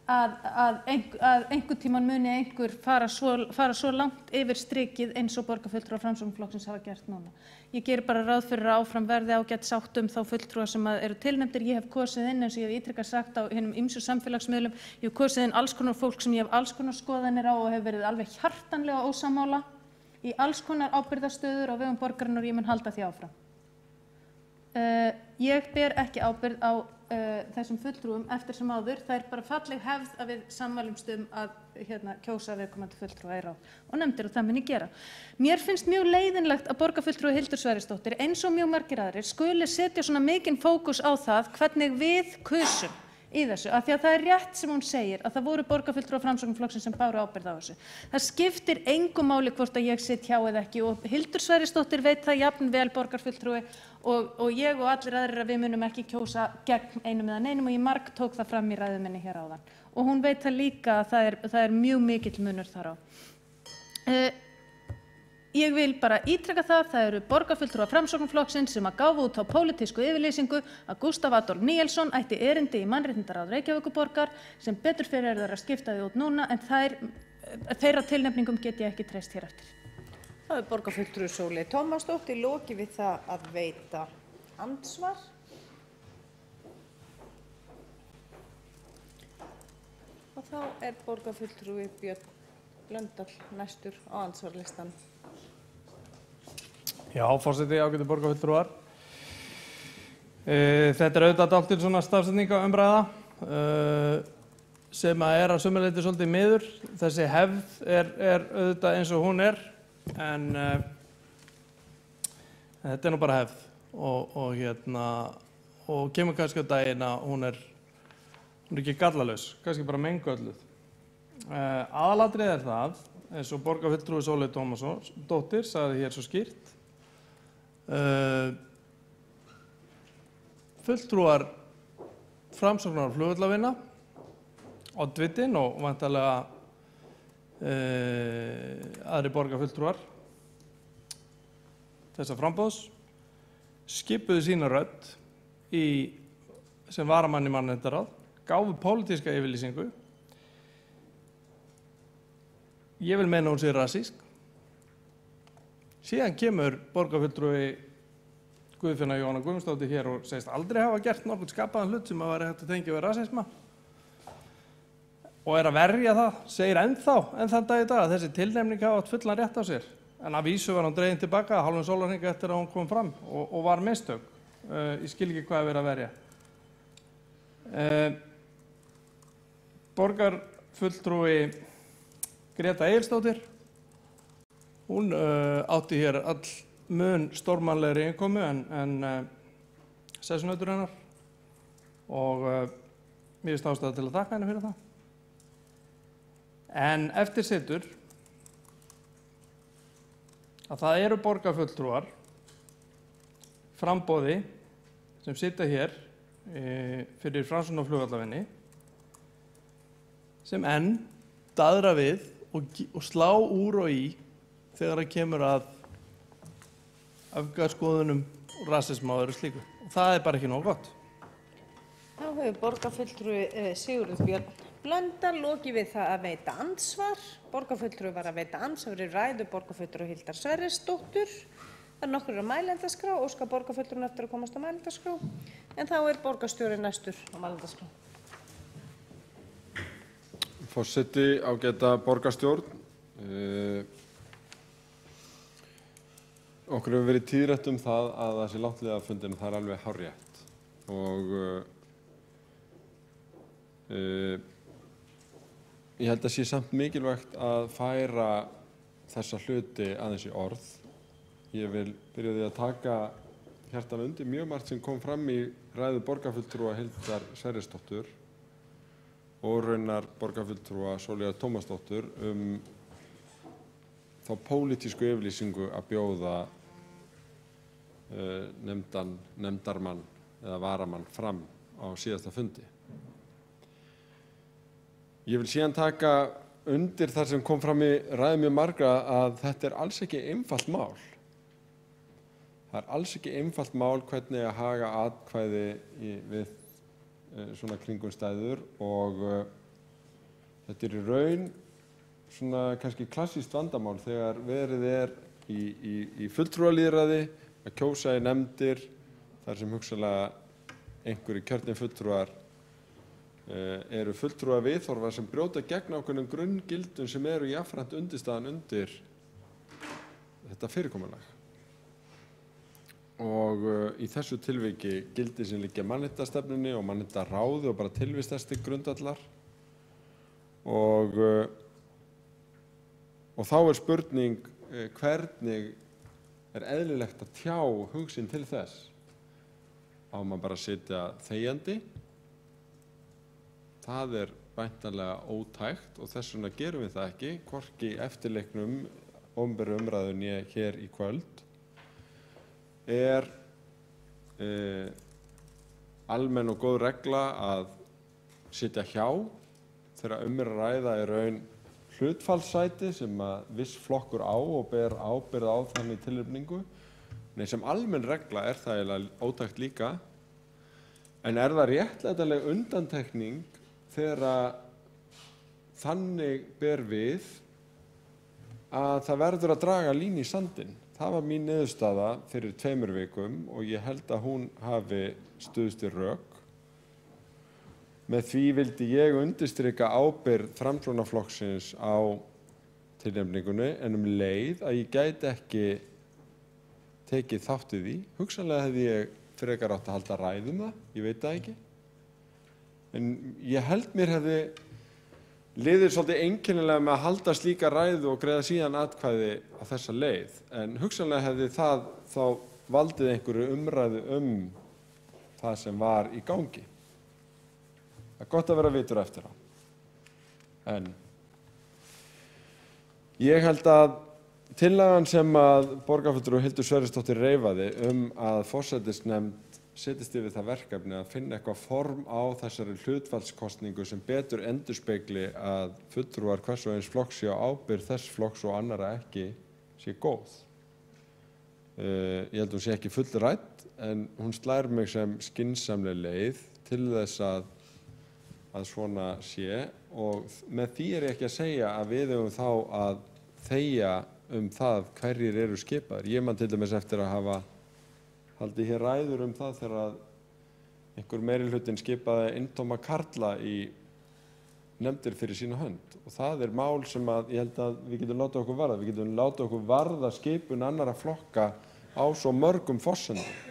Að einhvern tímann muni einhver fara svo langt yfir strikið eins og borgarfulltrúar Framsóknarflokksins hafa gert núna. Ég geri bara ráð fyrir að áfram verði ágætt sátt þá fulltrúa sem eru tilnefndir. Ég hef kosið inn, eins og ég hef ítrekað sagt á hinum ýmsu samfélagsmiðlum, ég hef kosið inn alls konar fólk sem ég hef alls konar skoðanir á og hef verið alveg hjartanlega ósammála í alls konar ábyrgðarstöður á vegum borgarinnar og ég mun halda því áfram. Ég ber ekki ábyrgð á þessum fulltrúum eftir sem áður. Það er bara falleg hefð að við sammælumst að kjósa viðkomandi fulltrúa í ráð og nefndir og það mun ég gera. Mér finnst mjög leiðinlegt að borgarfulltrúi Hildur Sverrisdóttir eins og mjög margir aðrir skuli setja svona mikinn fókus á það hvernig við kusum í þessu, af því að það er rétt sem hún segir að það voru borgarfulltrúar Framsóknarflokksins sem báru ábyrgð á þessu. Það skiptir engu máli hvort að ég sit hjá eða ekki og Hildur Sverrisdóttir veit það jafn vel borgarfulltrúi og ég og allir aðrir að við munum ekki kjósa gegn einum eða neinum og ég margtók það fram í ræðu minni hér áðan. Og hún veit það líka að það er mjög mikill munur þar á. ég vil bara ítreka það eru borgarfulltrúar Framsóknarflokksins sem að gáfu út á pólitísku yfirlýsingu að Gústav Adolf Níelsson ætti erindi í mannréttindaráð Reykjavíkurborgar sem betur fyrir þeirra að skipta því út núna en þeirra tilnefningum get ég ekki treyst hér eftir. Það borgarfulltrúi Sóley Tómasdóttir lokið við það að veita andsvar. Og þá borgarfulltrúi Björn Blöndal næstur á andsvarlistan. Já, forseti, ágætu borgarfulltrúar. Þetta auðvitað dálítið svona stafsetningaumræða sem að sömuleyti svolítið miður. Þessi hefð auðvitað eins og hún en þetta nú bara hefð og kemur kannski á daginn að hún er ekki gallalaus, kannski bara meingölluð. Aðalatriðið það, eins og borgarfulltrúi Sóley Tómasdóttir sagði hér svo skýrt, fulltrúar Framsóknar flugvallavinna, oddvitinn og væntanlega aðrir borgarfulltrúar þessa framboðs skipuðu sína rödd sem varamann í mannréttindaráð, gáfu pólitíska yfirlýsingu. Ég vil meina hún sé rasísk. Síðan kemur borgarfulltrúi Guðfinna Jóhanna Guðmundsdóttir hér og segist aldrei hafa gert nokkurn skapaðan hlut sem að væri hægt að tengja við rasisma og að verja það, segir enn þann dag í dag að þessi tilnefning hafa átt fullan rétt á sér. En að vísu var hún dregin tilbaka hálfum sólarhring eftir að hún kom fram og var mistök. Ég skil ekki hvað verið að verja. Borgarfulltrúi Greta Egilsdóttir, hún átti hér mun stórmannlegri innkomu en sessunautur hennar og mér finnst ástæða til að þakka henni fyrir það. En eftir situr að það eru borgarfulltrúar framboði sem sitja hér fyrir Framsóknar flugvallavinni sem enn daðra við og slá úr og í þegar það kemur að öfgaskoðunum og rasisma og öðru slíku. Og það bara ekki nógu gott. Þá hefur borgarfulltrúi Sigurður Björn Blöndal lokið við það að veita andsvar. Borgarfulltrúi var að veita andsvar í ræðu borgarfulltrúi Hildar Sverrisdóttur. Það nokkur á mælendaskrá, óskar borgarfulltrúin eftir að komast á mælendaskrá. En þá borgarstjóri næstur á mælendaskrá. Forseti, ágæta borgarstjórn. Okkur hefur verið tíðrætt það að þessi langt liða fundinu það alveg hárrétt og ég held að sé samt mikilvægt að færa þessa hluti aðeins í orð. Ég vil byrja því að taka hjartan undir mjög margt sem kom fram í ræðu borgarfulltrúa Hildar Sverrisdóttur og raunar borgarfulltrúa Sóleyjar Tómasdóttur þá pólitísku yfirlýsingu að bjóða nefndarmann eða varamann fram á síðasta fundi. Ég vil síðan taka undir þar sem kom fram í ræðu mjög margra að þetta alls ekki einfalt mál. Það alls ekki einfalt mál hvernig að haga atkvæði við svona kringumstæður og þetta í raun svona kannski klassískt vandamál þegar verið í fulltrúalýðræði að kjósa í nefndir þar sem hugsanlega einhverjir kjörnir fulltrúar eru fulltrúa viðhorfa sem brjóta gegn ákveðnum grunngildum sem eru jafnframt undirstaðan undir þetta fyrirkomulag. Og í þessu tilviki gildi sem liggja mannréttindastefnunni og mannréttindaráði og bara tilvistasti grundvallar og þá spurning hvernig eðlilegt að tjá hug sinn til þess. Á maður bara að sitja þegjandi? Það væntanlega ótækt og þess vegna gerum við það ekki, hvorki í eftirleiknum opinberri umræðu né hér í kvöld. Almenn og góð regla að sitja hjá þegar að ræða í raun hlutfallssæti sem að viss flokkur á og ber ábyrgð á þannig tilnefningu. Nei, sem almenn regla það eiginlega ótækt líka. En það réttlætanleg undantekning þegar þannig ber við að það verður að draga línu í sandinn? Það var mín niðurstaða fyrir 2 vikum og ég held að hún hafi stuðst í rök. Með því vildi ég undirstrika ábyrgð Framsóknarflokksins á tilnefningunni en leið að ég gæti ekki tekið þátt í því. Hugsanlega hefði ég frekar átt að halda ræðu það, ég veit það ekki. En ég held mér hefði liðið svolítið einkennilega með að halda slíka ræðu og greiða síðan atkvæði á þessa leið. En hugsanlega hefði það þá valdið einhverju umræðu það sem var í gangi. Það gott að vera vitur eftir á. En ég held að tillagan sem að borgarfulltrúi Hildur Sverrisdóttir reifaði að forsætisnefnd setjist yfir það verkefni að finna eitthvað form á þessari hlutfallskosningu sem betur endurspegli að fulltrúar hvers og eins flokks séu ábyrgð þess flokks og annarra ekki sé góð. Ég held hún sé ekki fullrædd en hún slær mig sem skynsamleg leið til þess að svona sé og með því ég ekki að segja að við höfum þá að þegja það hverjir eru skipaðir. Ég man til dæmis eftir að hafa haldið hér ræður það þegar einhver meirihlutinn skipaði eintóma karla í nefndir fyrir sína hönd og það mál sem að ég held að við getum látið okkur varða. Við getum látið okkur varða skipun annarra flokka á svo mörgum forsendum.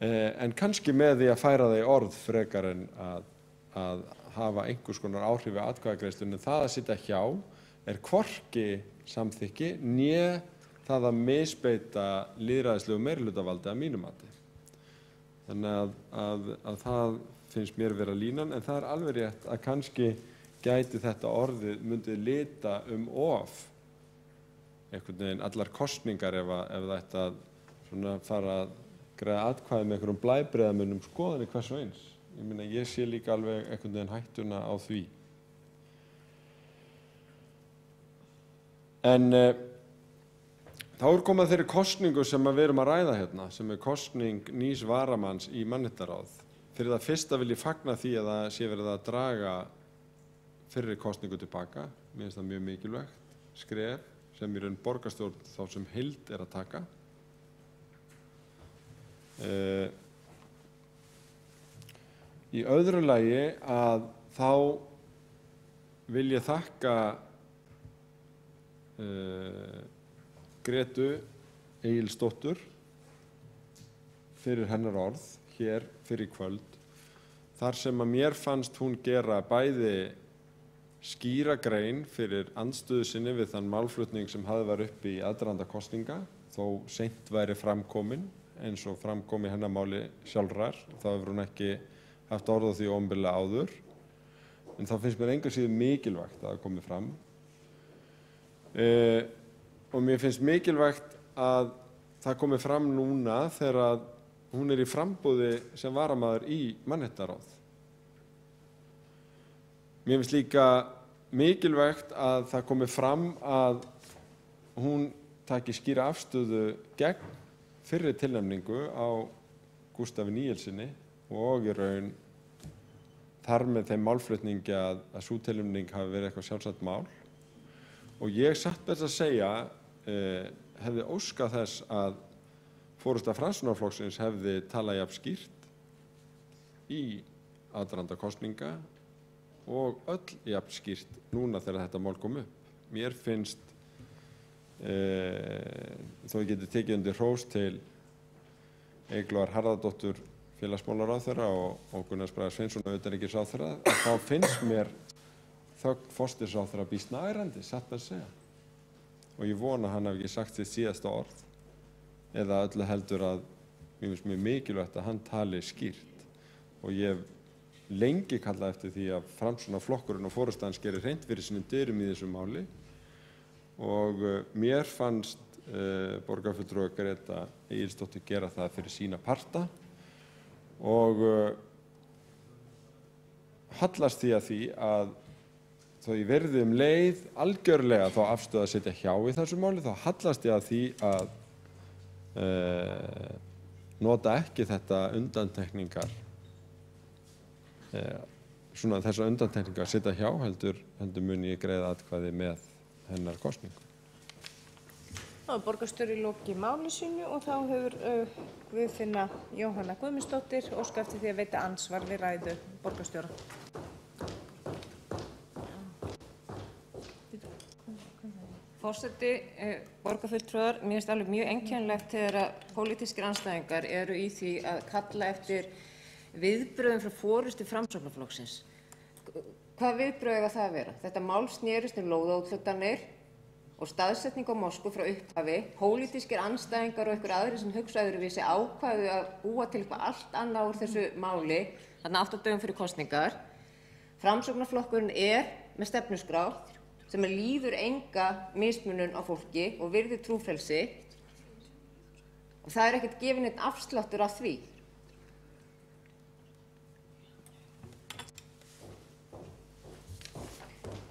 En kannski með því að færa það í orð frekar en að hafa einhvers konar áhrif á atkvæðagreiðslunni. Það að sitja hjá hvorki samþykki né það að misbeita lýðræðislegu meirihlutavaldi að mínu mati. Þannig að það finnst mér vera línan en það alveg rétt að kannski gæti þetta orðið myndið lita of einhvern veginn allar kosningar ef það ætti að svona fara að greiða atkvæði með einhverjum blæbrigðamunum skoðanir hvers og eins. Ég meina ég sé líka alveg einhvern veginn hættuna á því. En þá komið þeirri kosningu sem við erum að ræða hérna, sem kosning nýs varamanns í mannréttindaráð. Fyrir það fyrsta vil ég fagna því að það sé verið að draga fyrri kosningu tilbaka. Mér finnst það mjög mikilvægt skref sem í raun borgarstjórn þá sem heild að taka. Í öðru lagi að þá vil ég þakka Gretu Egilsdóttur fyrir hennar orð hér fyrir kvöld þar sem að mér fannst hún gera bæði skýra grein fyrir andstöðu sinni við þann málflutning sem hafði verið uppi í aðdraganda kosninga þó seint væri framkomin eins og framkom í hennar máli sjálfrar. Þá hefur hún ekki haft orð á því opinberlega áður en þá finnst mér engu síður mikilvægt að það komi fram. Og mér finnst mikilvægt að það komi fram núna þegar hún í framboði sem varamaður í mannréttindaráð. Mér finnst líka mikilvægt að það komi fram að hún taki skýra afstöðu gegn fyrri tilnefningu á Gústafi Níelssyni og í raun þar með þeim málflutningi að sú tilnefning hafi verið eitthvað sjálfsagt mál. Og ég satt best að segja hefði óskað þess að forysta Framsóknarflokksins hefði talað jafn skýrt í aðdraganda kosninga og öll jafn skýrt núna þegar þetta mál kom upp. Mér finnst þó ég geti tekið undir hrós til Eyglóar Harðardóttur félagsmálaráðherra og Gunnars Braga Sveinssonar utanríkisráðherra þá finnst mér þögn forsætisráðherra býsna ærandi, satt að segja. Og ég vona að hann hafi ekki sagt sitt síðasta orð eða öllu heldur að mér finnst mjög mikilvægt að hann tali skýrt. Og ég hef lengi kallað eftir því að Framsóknarflokkurinn og forysta hans gerir hreint fyrir sínum dyrum í þessu máli og mér fannst borgarfulltrúi Greta Egilsdóttir gera það fyrir sína parta og hallast því að þó ég verði leið algjörlega þá afstöðu að sitja hjá í þessu máli, þá hallast ég að því að nota ekki þetta undantekningar, svona þessar undantekningar sitja hjá, heldur mun ég greiða atkvæði með hennar kosningu. Þá borgarstjóri lokið máli sínu og þá hefur Guðfinna Jóhanna Guðmundsdóttir óskað eftir því að veita andsvar við ræðu borgarstjóra. Forseti, borgarfulltrúar, mér finnst alveg mjög einkennilegt þegar að pólitískir andstæðingar eru í því að kalla eftir viðbrögðum frá forystu Framsóknarflokksins. Hvað viðbrögð eiga það að vera? Þetta mál snerist lóðaúthlutanir og staðsetning á Moskvu frá upphafi. Pólitískir andstæðingar og einhver aðrir sem hugsa öðruvísi ákváðu að búa til eitthvað allt annað úr þessu máli, þarna 8 dögum fyrir kosningar. Framsóknarflokkurinn með stefnuskrá sem líður enga mismunun á fólki og virðir trúfrelsi og það ekkert gefinn einn afsláttur af því.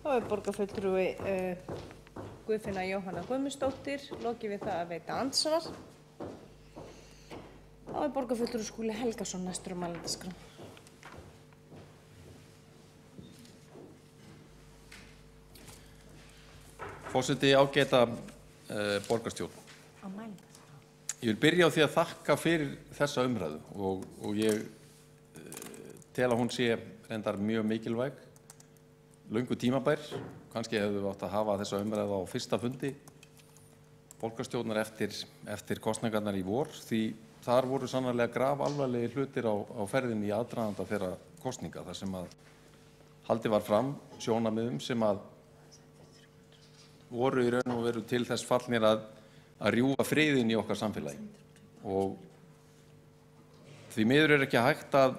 Þá borgarfulltrúi Guðfinna Jóhanna Guðmundsdóttir lokið við það að veita andsvar. Þá borgarfulltrúi Skúli Helgason næstur á mælendaskrá. Forseti, ágæta borgarstjórn. Ég vil byrja á því að þakka fyrir þessa umræðu og ég tel að hún sé reyndar mjög mikilvæg, löngu tímabær. Kannski hefðu við átt að hafa þessa umræðu á fyrsta fundi borgarstjórnar eftir kosningarnar í vor, því þar voru sannarlega grafalvarlegir hlutir á ferðinni í aðdraganda þeirra kosninga, þar sem að haldið var fram sjónarmiðum sem að voru í raun og veru til þess fallnir að rjúfa friðinn í okkar samfélagi. Og því miður ekki hægt að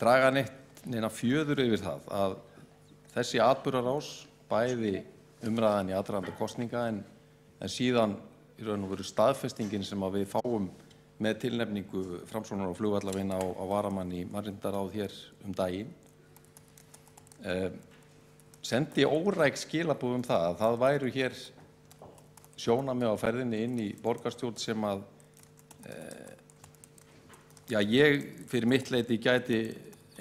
draga neina fjöður yfir það að þessi atburðarás, bæði umræðan í aðdraganda kosninga en síðan í raun og veru staðfestingin sem að við fáum með tilnefningu Framsóknar og flugvallarvina á varamann í mannréttindaráð hér daginn, sendi óræk skilaboð það að það væru hér sjónarmið á ferðinni inn í borgarstjórn sem að ég fyrir mitt leyti gæti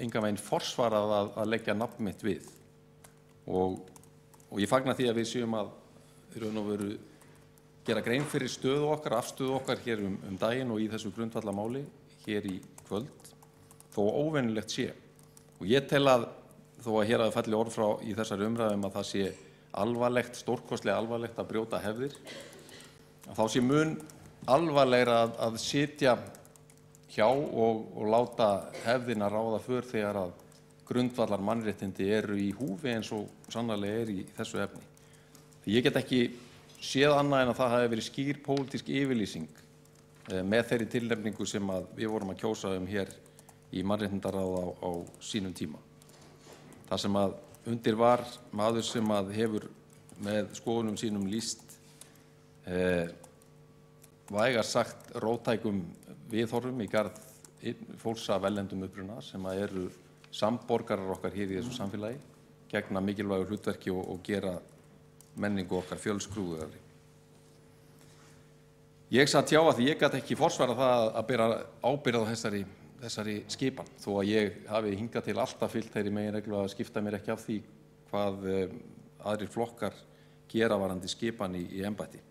engan veginn forsvarað að leggja nafn mitt við. Og ég fagna því að við séum að í raun og veru gera grein fyrir stöðu okkar, afstöðu okkar hér daginn og í þessu grundvallamáli hér í kvöld, þó óvenjulegt sé. Og ég tel að þó að hér hafi fallið orð frá í þessari umræðum að það sé alvarlegt, stórkostlega alvarlegt að brjóta hefðir, að þá sé mun alvarlegra að sitja hjá og láta hefðina ráða för þegar að grundvallar mannréttindi eru í húfi eins og sannarlega í þessu efni. Því ég get ekki séð annað en að það hafi verið skýr pólitísk yfirlýsing með þeirri tilnefningu sem að við vorum að kjósa hér í mannréttindaráð á sínum tíma. Það sem að undir var maður sem að hefur með skoðunum sínum lýst vægast sagt róttækum viðhorfum í garð fólks af erlendum uppruna sem að eru samborgarar okkar hér í þessu samfélagi, gegna mikilvægu hlutverki og gera menningu okkar fjölskrúðugri. Ég satt hjá að því ég gat ekki forsvarað það að bera ábyrgð á þessari skipan, þó að ég hafi hingað til alltaf fylgt þeirri meginreglu að skipta mér ekki af því hvað aðrir flokkar gera varðandi skipan í embætti.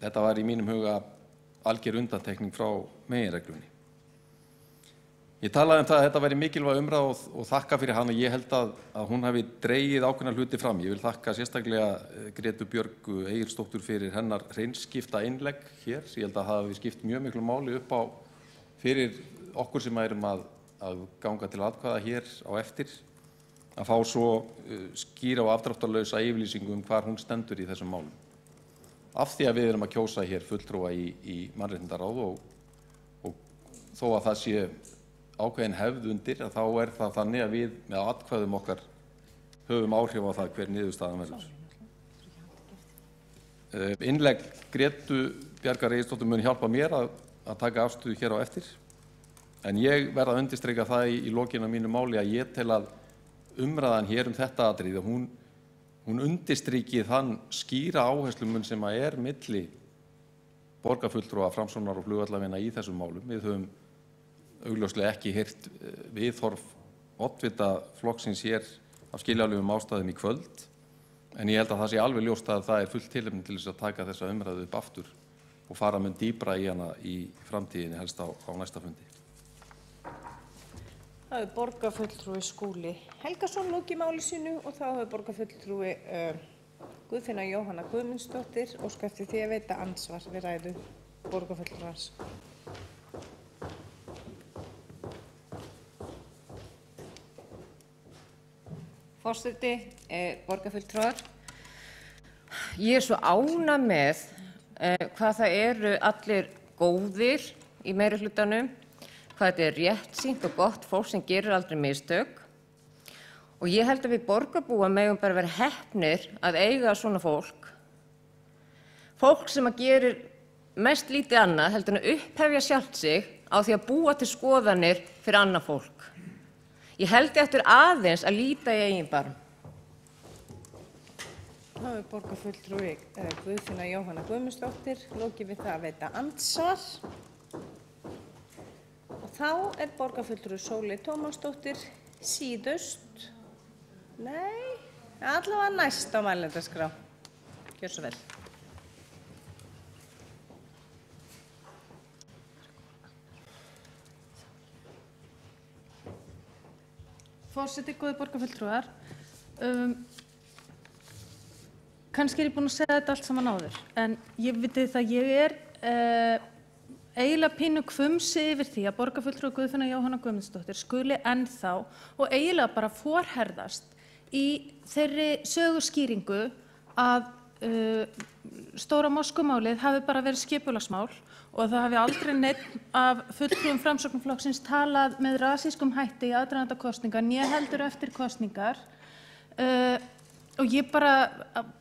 Þetta var í mínum huga alger undantekning frá meginreglunni. Ég talaði það að þetta væri mikilvæg umræða og þakka fyrir hann og ég held að hún hafi dregið ákveðna hluti fram. Ég vil þakka sérstaklega Gretu Björgu Egilsdóttur fyrir hennar hreinskipta innlegg hér. Ég held að það hafi skipt mjög miklu máli upp á fyrir okkur sem erum að ganga til atkvæða hér á eftir að fá svo skýra og afdráttarlausa yfirlýsingu hvar hún stendur í þessum málum. Af því að við erum að kjósa hér fulltrúa í mannréttindaráð og þó að það sé ákveðin hefð undir að þá það þannig að við með atkvæðum okkar höfum áhrif á það hver niðurstaðan verður. Innlegg Gretu Bjargar Egilsdóttur mun hjálpa mér að taka afstöðu hér á eftir, en ég verð að undirstrika það í lokin á mínu máli að ég tel að umræðan hér þetta atriði, hún undirstriki þann skýra áherslumun sem milli borgarfulltrúa Framsóknar og flugvallarvina í þessum málum. Við höfum augljóslega ekki heyrt viðhorf oddvita flokksins hér af skiljanlegum ástæðum í kvöld, en ég held að það sé alveg ljóst að það fullt tilefni til þess að taka þessa umræðu upp aftur og fara mun dýpra í hana í framtíðinni, helst á næsta fundi. Það borgarfulltrúi Skúli Helgason lokið máli sínu og þá hefur borgarfulltrúi Guðfinna Jóhanna Guðmundsdóttir óskað eftir því að veita andsvar við ræðu borgarfulltrúans. Forseti, borgarfulltrúar, ég svo ánægð með hvað það eru allir góðir í meirihlutanum, hvað þetta réttsýnt og gott fólk sem gerir aldrei mistök. Og ég held að við borgarbúar megum bara vera heppnir að eiga svona fólk. Fólk sem gerir mest lítið annað heldur en að upphefja sjálft sig á því að búa til skoðanir fyrir annað fólk. Ég held eftir aðeins að líta í eigin barm. Það hefur borgarfulltrúi Guðfinna Jóhanna Guðmundsdóttir lokið við það að veita andsvar. Og þá borgarfulltrúi Sóley Tómasdóttir síðust. Nei, allavega næst á mælendaskrá. Gjör svo vel. Forseti, góðir borgarfulltrúar, kannski ég búin að segja þetta allt saman áður, en ég viti það ég eiginlega pínu hvumsi yfir því að borgarfulltrúi Guðfinna Jóhanna Guðmundsdóttir skuli ennþá og eiginlega bara forherðast í þeirri söguskýringu að stóra moskumálið hafi bara verið skipulagsmál og það hafi aldrei neinn af fulltrúum Framsóknarflokksins talað með rasískum hætti í aðdraganda kosninga né heldur eftir kosningar. Og ég bara,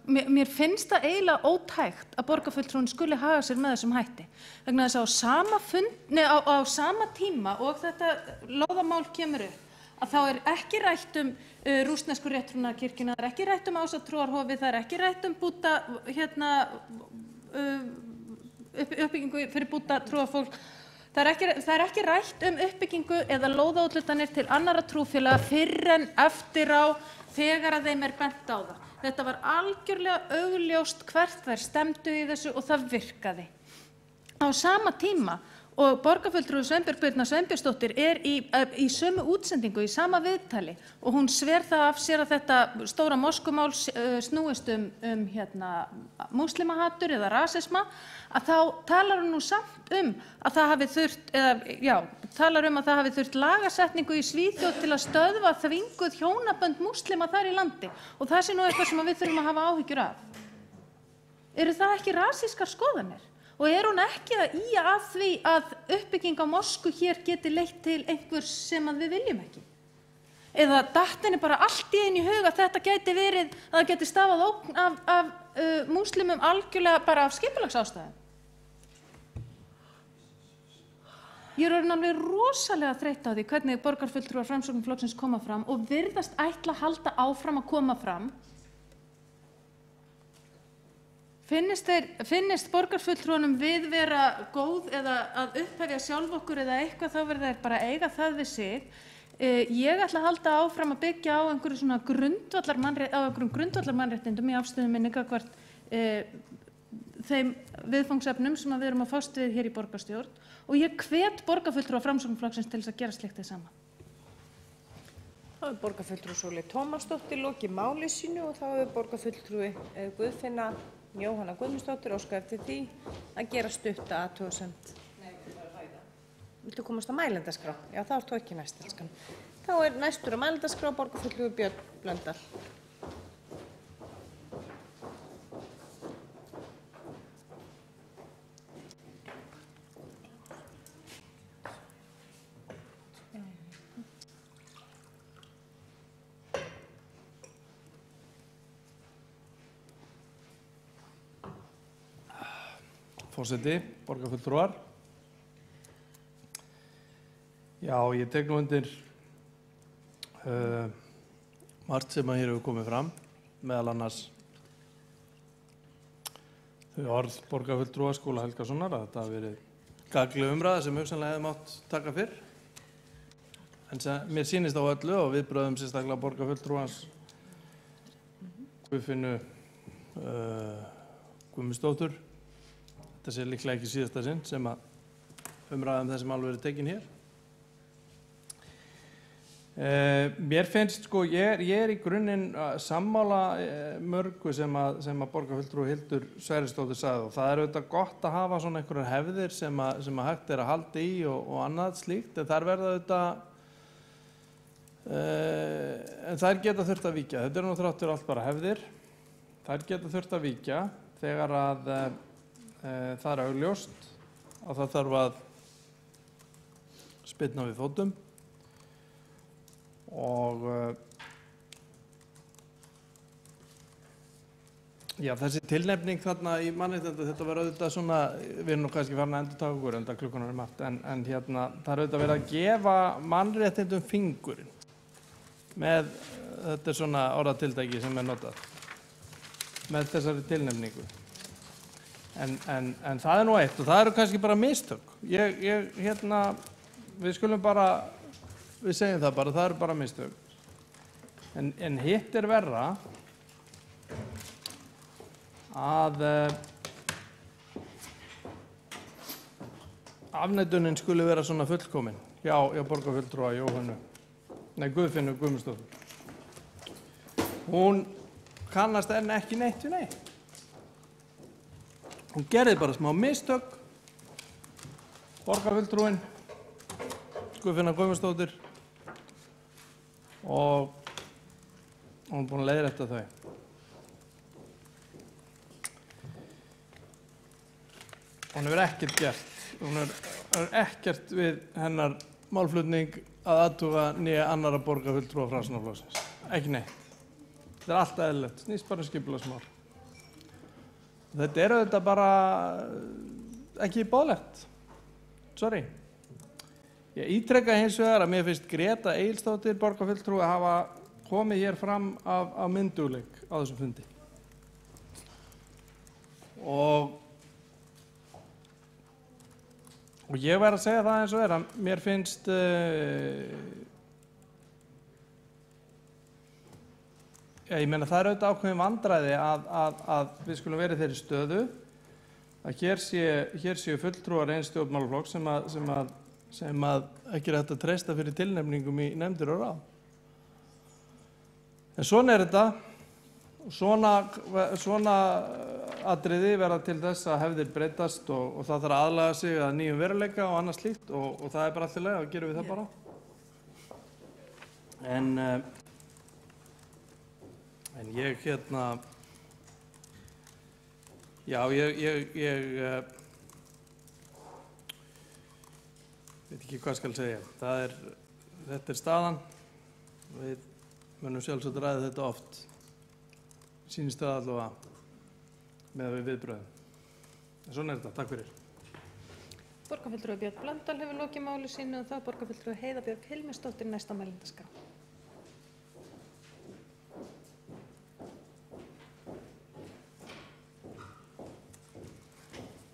mér finnst það eiginlega ótækt að borgarfulltrúin skuli haga sér með þessum hætti. Vegna þess að á sama tíma og þetta lóðamál kemur upp, að þá ekki rætt rússnesku rétttrúnaðarkirkjuna, það ekki rætt ásatrúarhofið, það ekki rætt Búdda, uppbyggingu fyrir Búdda trúarfólk. Það ekki rætt uppbyggingu eða lóðaúthlutanir til annarra trúfélaga fyrr en eftir á þegar að þeim bent á það. Þetta var algjörlega augljóst hvert þær stemdu í þessu og það virkaði. Á sama tíma og borgarfulltrúi Sveinbjörg Birna Sveinbjörnsdóttir í sömu útsendingu, í sama viðtali og hún sver það af sér að þetta stóra moskumál snúist múslimahatur eða rasisma, að þá talar hún nú samt að það hafi þurft, talar að það hafi þurft lagasetningu í Svíþjóð til að stöðva þvinguð hjónabönd múslima þar í landi og það sé nú eitthvað sem við þurfum að hafa áhyggjur af. Eru það ekki rasískar skoðanir? Og hún ekki að ýja að því að uppbygging á mosku hér geti leitt til einhvers sem að við viljum ekki? Eða datt henni bara allt í einu í hug að þetta geti verið, að það geti stafað ógn af múslimum algjörlega bara af skipulagsástæðum? Ég orðin alveg rosalega þreytt á því hvernig borgarfulltrúar Framsóknarflokksins koma fram og virðast ætla að halda áfram að koma fram. Finnist borgarfulltrúunum við vera góð eða að upphefja sjálf okkur eða eitthvað, þá verða þeir bara eiga það við sig. Ég ætla að halda áfram að byggja á einhverjum svona grundvallarmannréttindum í afstöðu minni gagnvart þeim viðfangsefnum sem við erum að fást við hér í borgarstjórn og ég hvet borgarfulltrúa Framsóknarflokksins til þess að gera slíkt hið sama. Þá hefur borgarfulltrúi Sóley Tómasdóttir lokið máli sínu og þá hefur borgarfulltrúi Guðfinna Jóhanna Guðmundsdóttir óskað eftir því að gera stutta athugasemd. Viltu komast á mælendaskrá? Já, þá ert þú ekki næst, elskan. Þá næstur á mælendaskrá borgarfulltrúi Björn Blöndal. Forseti, borgarfulltrúar. Já, ég tek nú undir margt sem að hér hefur komið fram, meðal annars þau orð borgarfulltrúa Skúla Helgasonar að þetta hafi verið gagnleg umræða sem hugsanlega hefði mátt taka fyrr. En mér sýnist á öllu og viðbrögðum sérstaklega borgarfulltrúans Guðfinnu Guðmundsdóttur. Þetta sé líklega ekki síðasta sinn sem að umræðum þessi mál verið tekin hér. Mér finnst sko, ég í grunninn sammála mörgu sem að borgarfulltrúi Hildur Sverrisdóttir sagði og það auðvitað gott að hafa svona einhverjar hefðir sem að hægt að halda í og annað slíkt, en þær verða auðvitað en þær geta þurft að víkja. Þetta nú þráttur allt bara hefðir. Þær geta þurft að víkja þegar að það er augljóst að það þarf að spyrna við fótum. Og já, þessi tilnefning þarna í mannréttindi, þetta var auðvitað svona, við erum nú kannski farin að endurtaka okkur enda klukkunar margt, en hérna það er auðvitað verið að gefa mannréttindum fingurinn með, þetta er svona orðatildæki sem er notað, með þessari tilnefningu. En það er nú eitt og það eru kannski bara mistök. Hérna, við skulum bara, við segjum það bara, það eru bara mistök. En hitt er verra að afneitunin skuli vera svona fullkomin hjá borgarfulltrúa Guðfinnu Guðmundsdóttur. Hún kannast enn ekki neitt við neitt. Hún gerði bara smá mistök, borgarfulltrúin Guðfinna Guðmundsdóttir, og hún er búin að leiðrétta þau. Hún hefur ekkert gert, hún hefur ekkert við hennar málflutning að athuga nýja annarra borgarfulltrúa Framsóknarflokksins. Ekki neitt. Þetta er allt eðlilegt, snýst bara skipulagsmál. Þetta er auðvitað bara ekki boðlegt. Sorry. Ég ítreka hins vegar að mér finnst Greta Egilsdóttir borgarfulltrúi að hafa komið hér fram af myndugleik á þessum fundi. Og ég verð að segja það eins og er að mér finnst ég meina það er auðvitað ákveðin vandræði að við skulum verið þeirri stöðu að hér séu fulltrúar eins stjórnmálaflokks sem að ekki er hægt að treysta fyrir tilnefningum í nefndir og ráð. En svona er þetta, svona atriði verða til þess að hefðir breytast og það þarf að aðlaga sig að nýjum veruleika og annað slíkt og það er bara allt í lagi og gerum við það bara. En ég veit ekki hvað skal segja. Þetta er staðan. Við munum sjálfsagt ræða þetta oft. Sýnist það allavega með við viðbröðum. En svona er þetta. Takk fyrir. Borgarfulltrúi Björn Blöndal hefur lokið máli sínu og það er borgarfulltrúi Heiða Björg Hilmisdóttir næst á mælendaskrá.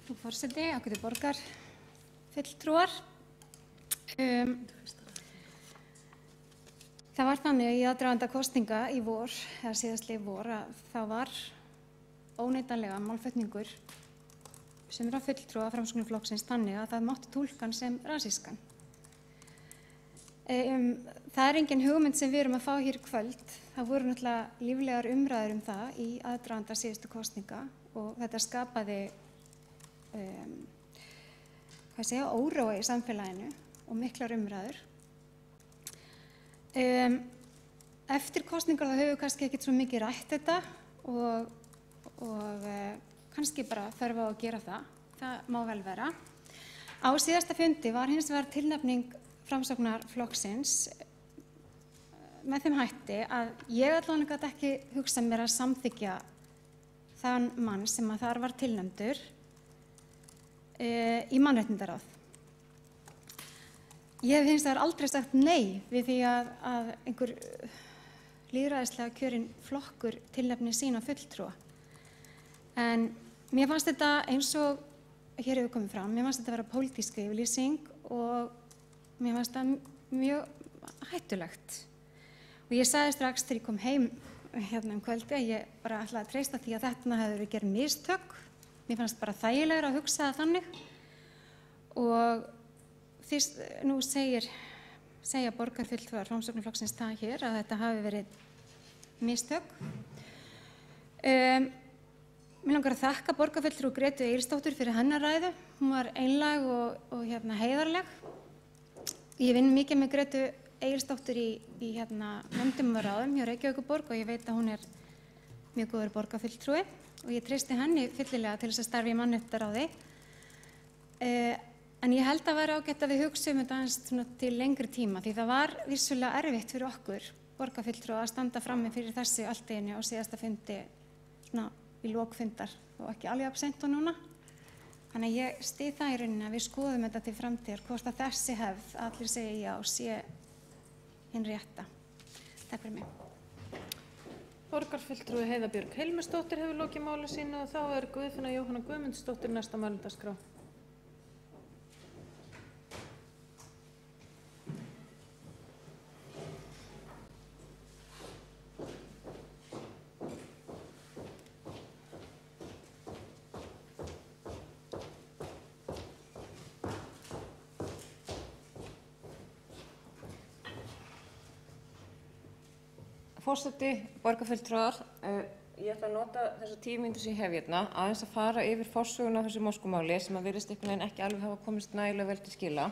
Frú forseti, ágætu borgarfulltrúar. Það var þannig í aðdraganda kosninga í vor, eða síðastliðið vor, að það var óneitanlega málflutningur sumra fulltrúa Framsóknarflokksins þannig að það mátti túlka hann sem rasískan. Það er engin hugmynd sem við erum að fá hér í kvöld. Það voru náttúrulega líflegar umræður það í aðdraganda síðustu kosninga og þetta skapaði óróa í samfélaginu og miklar umræður. Eftir kosningar þá höfum við kannski ekkert svo mikið rætt þetta og kannski bara þörf á að gera það. Það má vel vera. Á síðasta fundi var hins vegar tilnefning Framsóknarflokksins með þeim hætti að ég allavega gat ekki hugsað mér að samþykkja þann mann sem að þar var tilnefndur í mannréttindaráð. Ég hef hins vegar aldrei sagt nei við því að einhver lýðræðislega kjörinn flokkur tilnefni sína fulltrúa. En mér fannst þetta eins og hér hefur komið fram, mér fannst þetta vera pólitísk yfirlýsing og mér fannst þetta mjög hættulegt. Og ég sagði strax þegar ég kom heim hérna kvöldi að ég bara ætlaði að treysta því að þetta hefði verið gerð mistök. Mér fannst bara þægilegra að hugsa það þannig. Og fyrst nú segja borgarfulltrúar Framsóknarflokksins það hér að þetta hafi verið mistök. Mér langar að þakka borgarfulltrú Gretu Egilsdóttur fyrir hennar ræðu. Hún var einlæg og heiðarleg. Ég vinn mikið með Gretu Egilsdóttur í nefndum og ráðum hjá Reykjavíkurborg og ég veit að hún er mjög góður borgarfulltrúi og ég treysti henni fyllilega til þess að starfa í mannréttindaráði. En ég held að vera ágætt að við hugsaum þetta aðeins til lengri tíma því það var vissulega erfitt fyrir okkur borgarfulltrúa að standa frammi fyrir þessu allt í einu á síðasta fundi í lok fundar og ekki alveg seint og núna. Þannig að ég styð það í rauninni að við skoðum þetta til framtíðar hvort að þessi hefð allir segja já sé hinn rétta. Takk fyrir mig. Borgarfulltrúi Heiða Björg Hilmarsdóttir hefur lokið máli sínu og þá er Guðfinna Jóhanna Guðmundsdóttir næst á mælendaskrá. Forseti, borgarfulltrúar, ég ætla að nota þessar 10 mínútur sem ég hef hérna aðeins að fara yfir forsöguna á þessu Moskvumáli sem að virðist einhvern veginn ekki alveg hafa komist nægilega vel til skila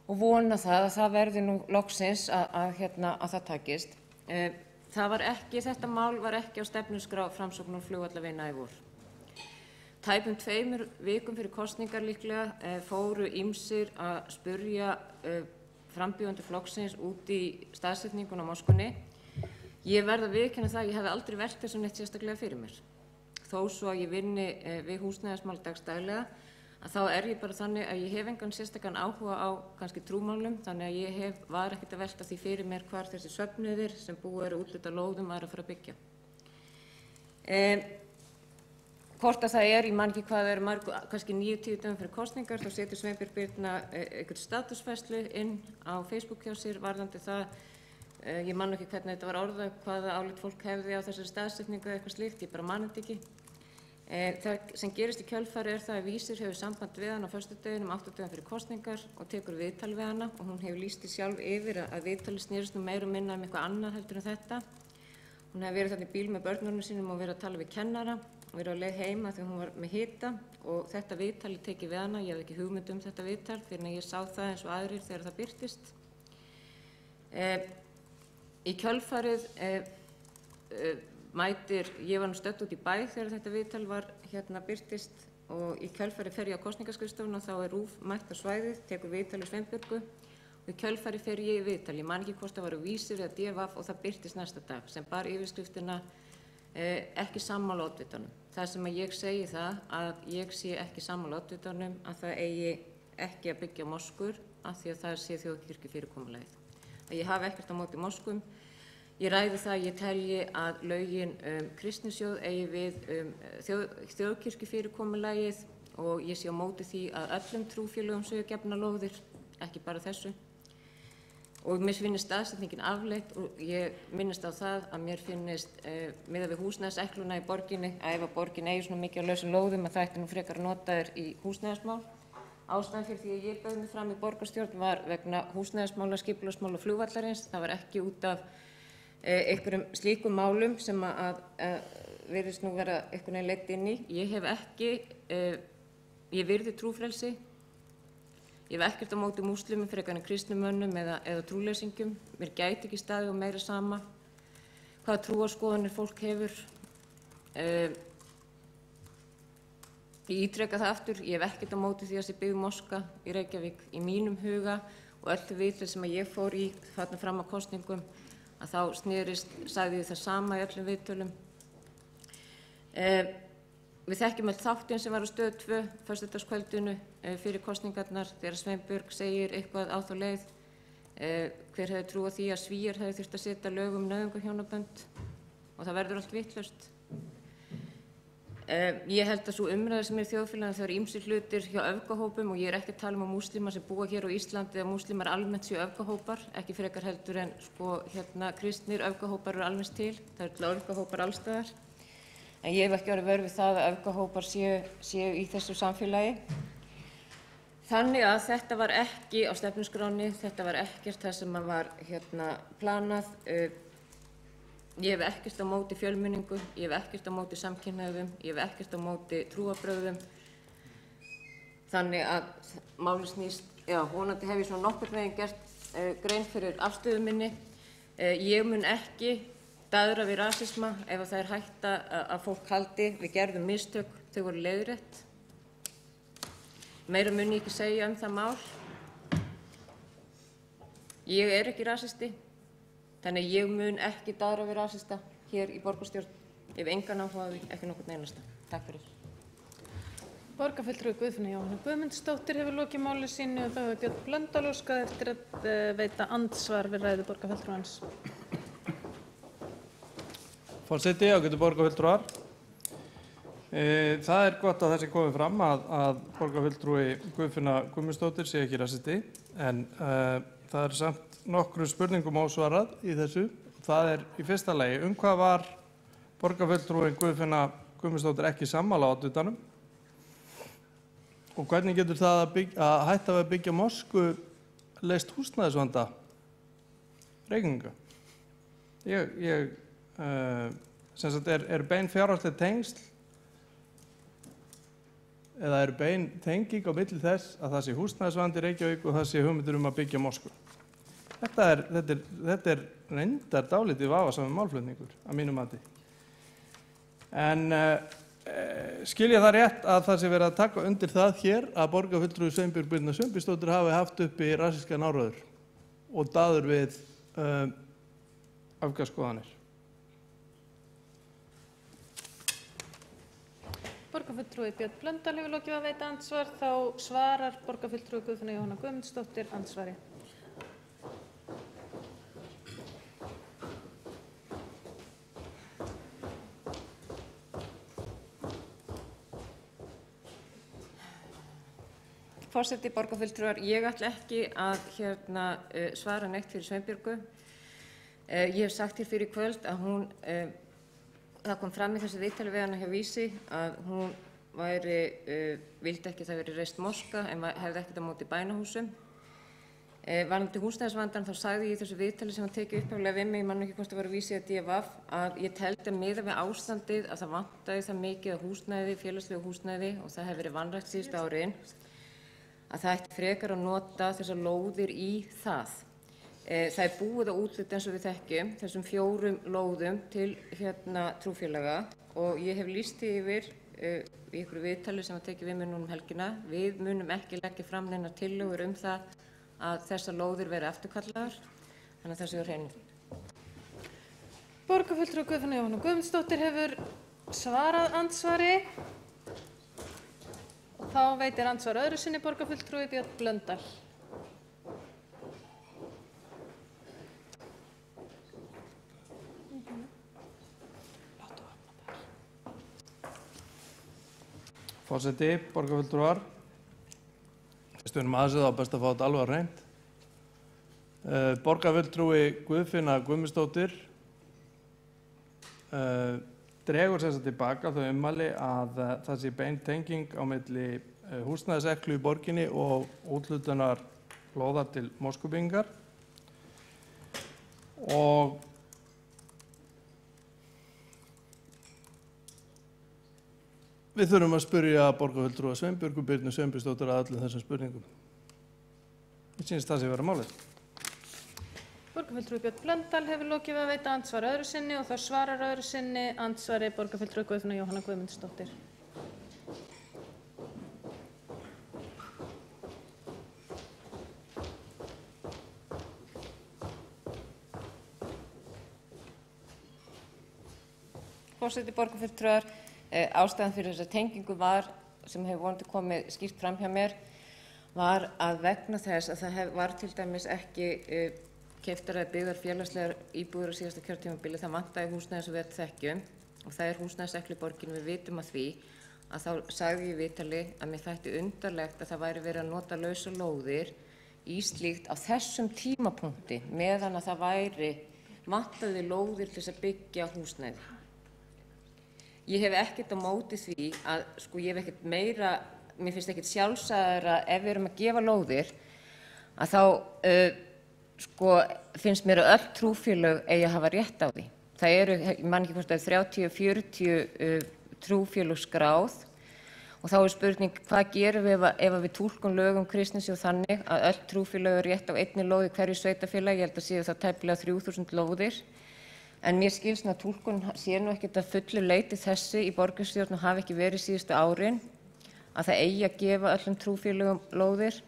og vona það að það verði nú loksins að það takist. Þetta mál var ekki á stefnuskrá Framsóknar flugvallavinna í vor. Tæpum 2 vikum fyrir kosningar líklega fóru ýmsir að spurja frambjóðendur flokksins út í staðsetningun á Moskvunni. Ég verð að viðurkenna það að ég hef aldrei velt þessu neitt sérstaklega fyrir mér. Þó svo að ég vinni við húsnæðismál dagsdaglega, að þá er ég bara þannig að ég hef engan sérstakann áhuga á kannski trúmálum, þannig að ég var ekkert að velta því fyrir mér hvar þessi söfnuðir sem búið eru útluta lóðum að fara að byggja. Hvort að það ég man ekki hvað það marg, kannski 9-10 dögum fyrir kosningar, þá setur Sveinbjörg Birna einhvern statusfærslu inn á Facebook hjá sér varðandi það. Ég man ekki hvernig þetta var orðað, hvaða álit fólk hefði á þessari staðsetningu eða eitthvað slíkt, ég bara man þetta ekki. Það sem gerist í kjölfari er það að Vísir hefur samband við hana á föstudeginum 8 dögum fyrir kosningar og tekur viðtal við hana og hún hefur lýst því sjálf yfir að viðtalið snerist nú meira og minna eitthvað annað heldur en þetta. Hún hefur verið þarna í bíl með börnunum sínum og verið að tala við kennara og verið á leið heima þegar hún var með hita og þetta viðtalið tekið við hana, ég hafði ekki hugmynd þetta viðtal fyrir en ég sá það eins og aðrir þegar það birtist. Í kjölfarið ég var nú stödd út í bæ þegar þetta viðtal var birtist og í kjölfarið fer ég á kosningaskrifstofuna og þá er RÚV mætt á svæðið, tekur viðtal við Sveinbjörgu og í kjölfarið fer ég í viðtal. Ég man ekki hvort það var Vísir eða DVF og það birtist næsta dag sem bar yfirskriftina ekki sammála oddvitanum. Það sem að ég segi það að ég sé ekki sammála oddvitanum að það eigi ekki að byggja moskur af því að það sé þjóðkirkjufyrirkomulagið. Ég hafi ekkert á móti moskum. Ég ræði það að ég telji að lögin kristnisjóð eigi við þjóðkirkjufyrirkomulagið og ég sé á móti því að öllum trúfélögum séu gefnar lóðir, ekki bara þessu. Og mér finnst staðsetningin afleitt og ég minnist á það að mér finnst miðað við húsnæðisekluna í borginni að ef að borgin eigi svona mikið á lausum lóðum að það ætti nú frekar notaður í húsnæðismál. Ástæðan fyrir því að ég bauð mig fram í borgarstjórn var vegna húsnæðismála, skipulagsmála og flugvallarins. Það var ekki út af einhverjum slíkum málum sem að virðist nú vera einhvern veginn leidd inn í. Ég virði trúfrelsi. Ég hef ekkert á móti múslimum frekar en kristnumönnum eða trúleysingjum. Mér gæti ekki staðið og meira sama hvaða trúarskoðanir fólk hefur. Ég ítreka það aftur, ég hef ekkert á móti því að sé byggð moska í Reykjavík í mínum huga og öll þau viðtöl sem ég fór í þarna fram á kosningum að þá sagði ég það sama í öllum viðtölum. Við þekkjum öll þáttinn sem var á Stöð 2 föstudagskvöldinu fyrir kosningarnar þegar Sveinbjörg segir eitthvað á þá leið Hver hefði trúað því að Svíar hefði þurft að setja lög nauðungarhjónabönd og það verður allt vitlaust. Ég held að svo umræða sem er í þjóðfélaginu, það eru ýmsir hlutir hjá öfgahópum og ég er ekki að tala um að múslímar sem búa hér á Íslandi eða múslímar almennt séu öfgahópar, ekki frekar heldur en kristnir öfgahópar eru almennt til, það eru öfgahópar allstaðar. En ég hef ekki orðið vör við það að öfgahópar séu í þessu samfélagi. Þannig að þetta var ekki á stefnuskránni, þetta var ekkert það sem var planað. Ég hef ekkert á móti fjölmenningu, ég hef ekkert á móti samkynhneigðum, ég hef ekkert á móti trúarbrögðum. Þannig að málið snýst, vonandi hef ég svona nokkurn veginn gert grein fyrir afstöðu minni. Ég mun ekki daðra við rasisma ef það er hætta að fólk haldi við gerðum mistök, þau voru leiðrétt. Meira mun ég ekki segja það mál. Ég er ekki rasisti. Þannig ég mun ekki daðra við rasista hér í borgarstjórn. Ég hef engan áhuga á því, ekki nokkurn einasta. Takk fyrir. Borgarfulltrúi Guðfinna Jóhanna Guðmundsdóttir hefur lokið máli sínu og þá hefur Björn Blöndal óskað eftir að veita andsvar við ræðu borgarfulltrúans. Forseti, ágætu borgarfulltrúar. Það er gott að það sé komið fram að borgarfulltrúi Guðfinna Guðmundsdóttir sé ekki rasisti, en það er samt nokkru spurningum ósvarað í þessu. Það er í fyrsta lagi, hvað var borgarfulltrúi Guðfinna Guðmundsdóttir ekki sammála á oddvitanum? Og hvernig getur það að hætta við að byggja mosku leyst húsnæðisvanda Reykvíkinga? Sem sagt, er bein fjárhagsleg tengsl eða er bein tenging á milli þess að það sé húsnæðisvandi í Reykjavík og það sé hugmyndir að byggja mosku? Þetta er reyndar dálítið vafasamur málflutningur að mínu mati. En skil ég það rétt að það sé verið að taka undir það hér að borgarfulltrúi Sveinbjörg Birna Sveinbjörnsdóttir hafi haft uppi rasískar áróður og daður við öfgaskoðanir? Borgarfulltrúi Björn Blöndal hefur lokið að veita andsvar, þá svarar borgarfulltrúi Guðfinna Jóhanna Guðmundsdóttir andsvari. Forseti, borgarfulltrúar, ég ætla ekki að svara neitt fyrir Sveinbjörgu. Ég hef sagt hér fyrir kvöld að það kom fram í þessu viðtali við hana hjá Vísi að hún vildi ekki það verið reist moska en hefði ekkert á móti bænahúsum. Varðandi húsnæðisvandann þá sagði ég í þessu viðtali sem hann tekið upphaflega við mig, ég man ekki hvort það var Vísi eða DFV, að ég teldi að miðað við ástandið að það vantaði það mikið af húsnæði, félagslegu húsnæði og það hefði verið vanrækt síðustu árin, að það ætti frekar að nota þessar lóðir í það. Það er búið að úthluta eins og við þekkjum þessum 4 lóðum til trúfélaga og ég hef lýst því yfir í einhverju viðtali sem að tekið við mér núna helgina. Við munum ekki leggja fram neinar tillögur það að þessar lóðir veri afturkallaðar, þannig að það sé á hreinu. Borgarfulltrúi Guðfinna Jóhanna Guðmundsdóttir hefur svarað andsvari. Og þá veitir andsvar öðru sinni borgarfulltrúi Björn Blöndal. Forseti, borgarfulltrúar, fyrst við erum aðeins þá best að fá þetta alveg á hreint. Borgarfulltrúi Guðfinna Guðmundsdóttir dregur sem sagt tilbaka þau ummæli að það sé bein tenging á milli húsnæðiseklu í borginni og úthlutunar lóðar til moskubyggingar. Og við þurfum að spyrja borgarfulltrúa Sveinbjörgu Birnu Sveinbjörnsdóttur að öllum þessum spurningum. Mér sýnist það sé vera málið. Borgarfulltrúi Björn Blöndal hefur lokið að veita andsvar öðru sinni og þá svarar öðru sinni andsvari borgarfulltrúi Guðfinna Jóhanna Guðmundsdóttir. Forseti, borgarfulltrúar, ástæðan fyrir þessa tengingu var, sem hefur vonandi komið skýrt fram hjá mér, var að vegna þess að það var til dæmis ekki keyptar eða byggðar félagslegar íbúðir á síðasta kjörtímabili, það vantaði húsnæði sem við þekkjum og það er húsnæðisekla í borginni, við vitum að því, að þá sagði ég í viðtali að mér þætti undarlegt að það væri verið að nota lausa lóðir í slíkt á þessum tímapunkti meðan að það vantaði lóðir til þess að byggja húsnæði. Ég hef ekkert á móti því að, ég hef ekkert meira, mér finnst ekkert sjálfsagðara ef við erum að gefa lóðir, að þá finnst mér að öll trúfélög eigi að hafa rétt á því. Það eru, ég man ekki hvort það er 30-40 trúfélög skráð og þá er spurning hvað gerum við ef við túlkum lögum kristnisjó þannig að öll trúfélög eru rétt á einni lóð í hverju sveitarfélagi, ég held að séu það tæplega 3000 lóðir. En mér skilst að túlkun sé nú ekkert að fullu leyti þessi í borgarstjórn og hafi ekki verið síðustu árin að það eigi að gefa öllum trúfélögum lóðir.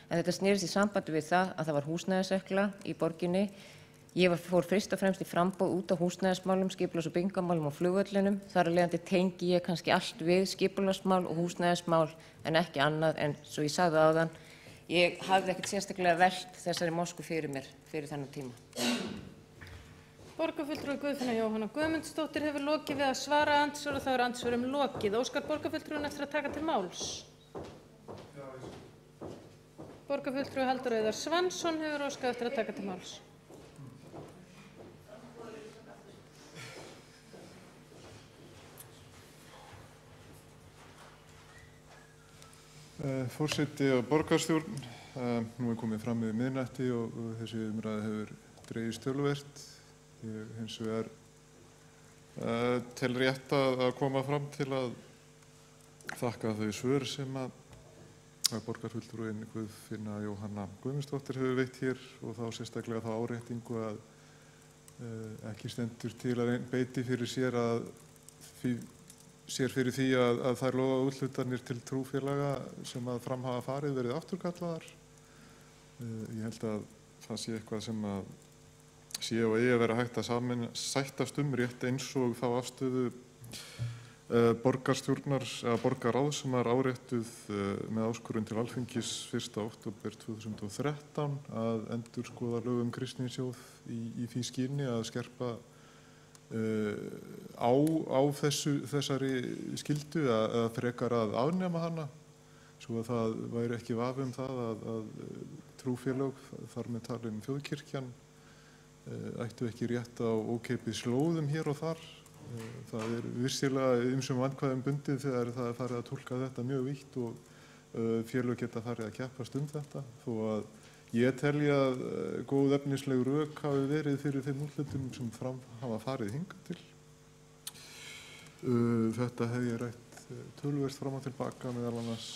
En þetta snerist í sambandi við það að það var húsnæðisekla í borginni. Ég fór fyrst og fremst í framboð út á húsnæðismálum, skipulags- og byggingarmálum og flugvöllinum. Þar af leiðandi tengi ég kannski allt við skipulagsmál og húsnæðismál en ekki annað en svo ég sagði áðan, ég hafði ekkert sérstaklega velt þessari mosku fyrir mér fyrir þennan tíma. Borgarfulltrúi Guðfinna Jóhanna Guðmundsdóttir hefur lokið við að svara andsvör og þá er andsvörum lokið. Óskar borgarfulltrúin eftir að taka til máls? Borgarfulltrúi Halldór Auðar Svansson hefur óskað eftir að taka til máls. Forseti og borgarstjórn, nú er komið fram við miðnætti og þessi umræða hefur dregist töluvert. Ég hins vegar tel rétt að koma fram til að þakka þau svör sem að borgarfulltrúin Guðfinna Jóhanna Guðmundsdóttir hefur veitt hér og þá sérstaklega þá áréttingu að ekki stendur til að beiti fyrir sér fyrir því að þær lóðaúthlutanir til trúfélaga sem að fram hafa farið verið afturkallaðar. Ég held að það sé eitthvað sem að sé og eigi að vera hægt að sættast rétt eins og þá afstöðu borgarstjórnar eða borgarráðs sem var áréttuð með áskorun til Alþingis 1. október 2013 að endurskoða lög kristnisjóð í því skyni að skerpa á þessari skyldu að frekar að afnema hana svo að það væri ekki vafi það að trúfélög þar með talin þjóðkirkjan ættu ekki rétt á ókeypis lóðum hér og þar. Það er virkilega ýmsum vandkvæðum bundið þegar það er farið að túlka þetta mjög vítt og félög geta farið að keppast þetta þó að ég telji að góð efnisleg rök hafi verið fyrir þeim úthlutun sem fram hafa farið hingað til. Þetta hef ég rætt töluvert fram og tilbaka meðal annars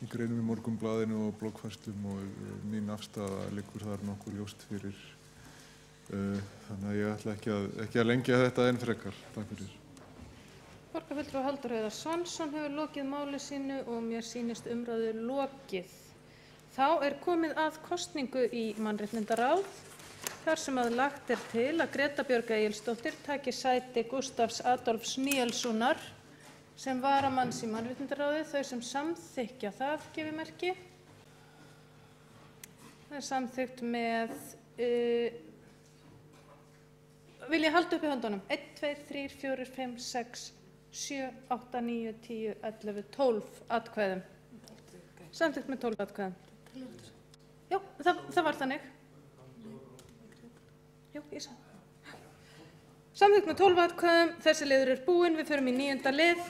í greinum í Morgunblaðinu og bloggfærslum og mín afstaða liggur þar nokkur ljóst fyrir. Þannig að ég ætla ekki að lengja þetta enn frekar. Takk fyrir. Borgarfulltrúi Halldór Auðar Svansson hefur lokið máli sínu og mér sýnist umræðu lokið. Þá er komið að kosningu í mannréttindaráð þar sem að lagt er til að Greta Björg Egilsdóttir taki sæti Gústafs Adolfs Níelssonar sem varamanns í mannréttindaráði. Þau sem samþykkja það gefi merki. Það er samþykkt með vil ég halda upp í höndunum? 1, 2, 3, 4, 5, 6, 7, 8, 9, 10, 11, 12 atkvæðum. Samþykkt með 12 atkvæðum. Já, það var þannig. Já, ég sagði. Samþykkt með 12 atkvæðum. Þessi liður er búinn. Við förum í 9. lið.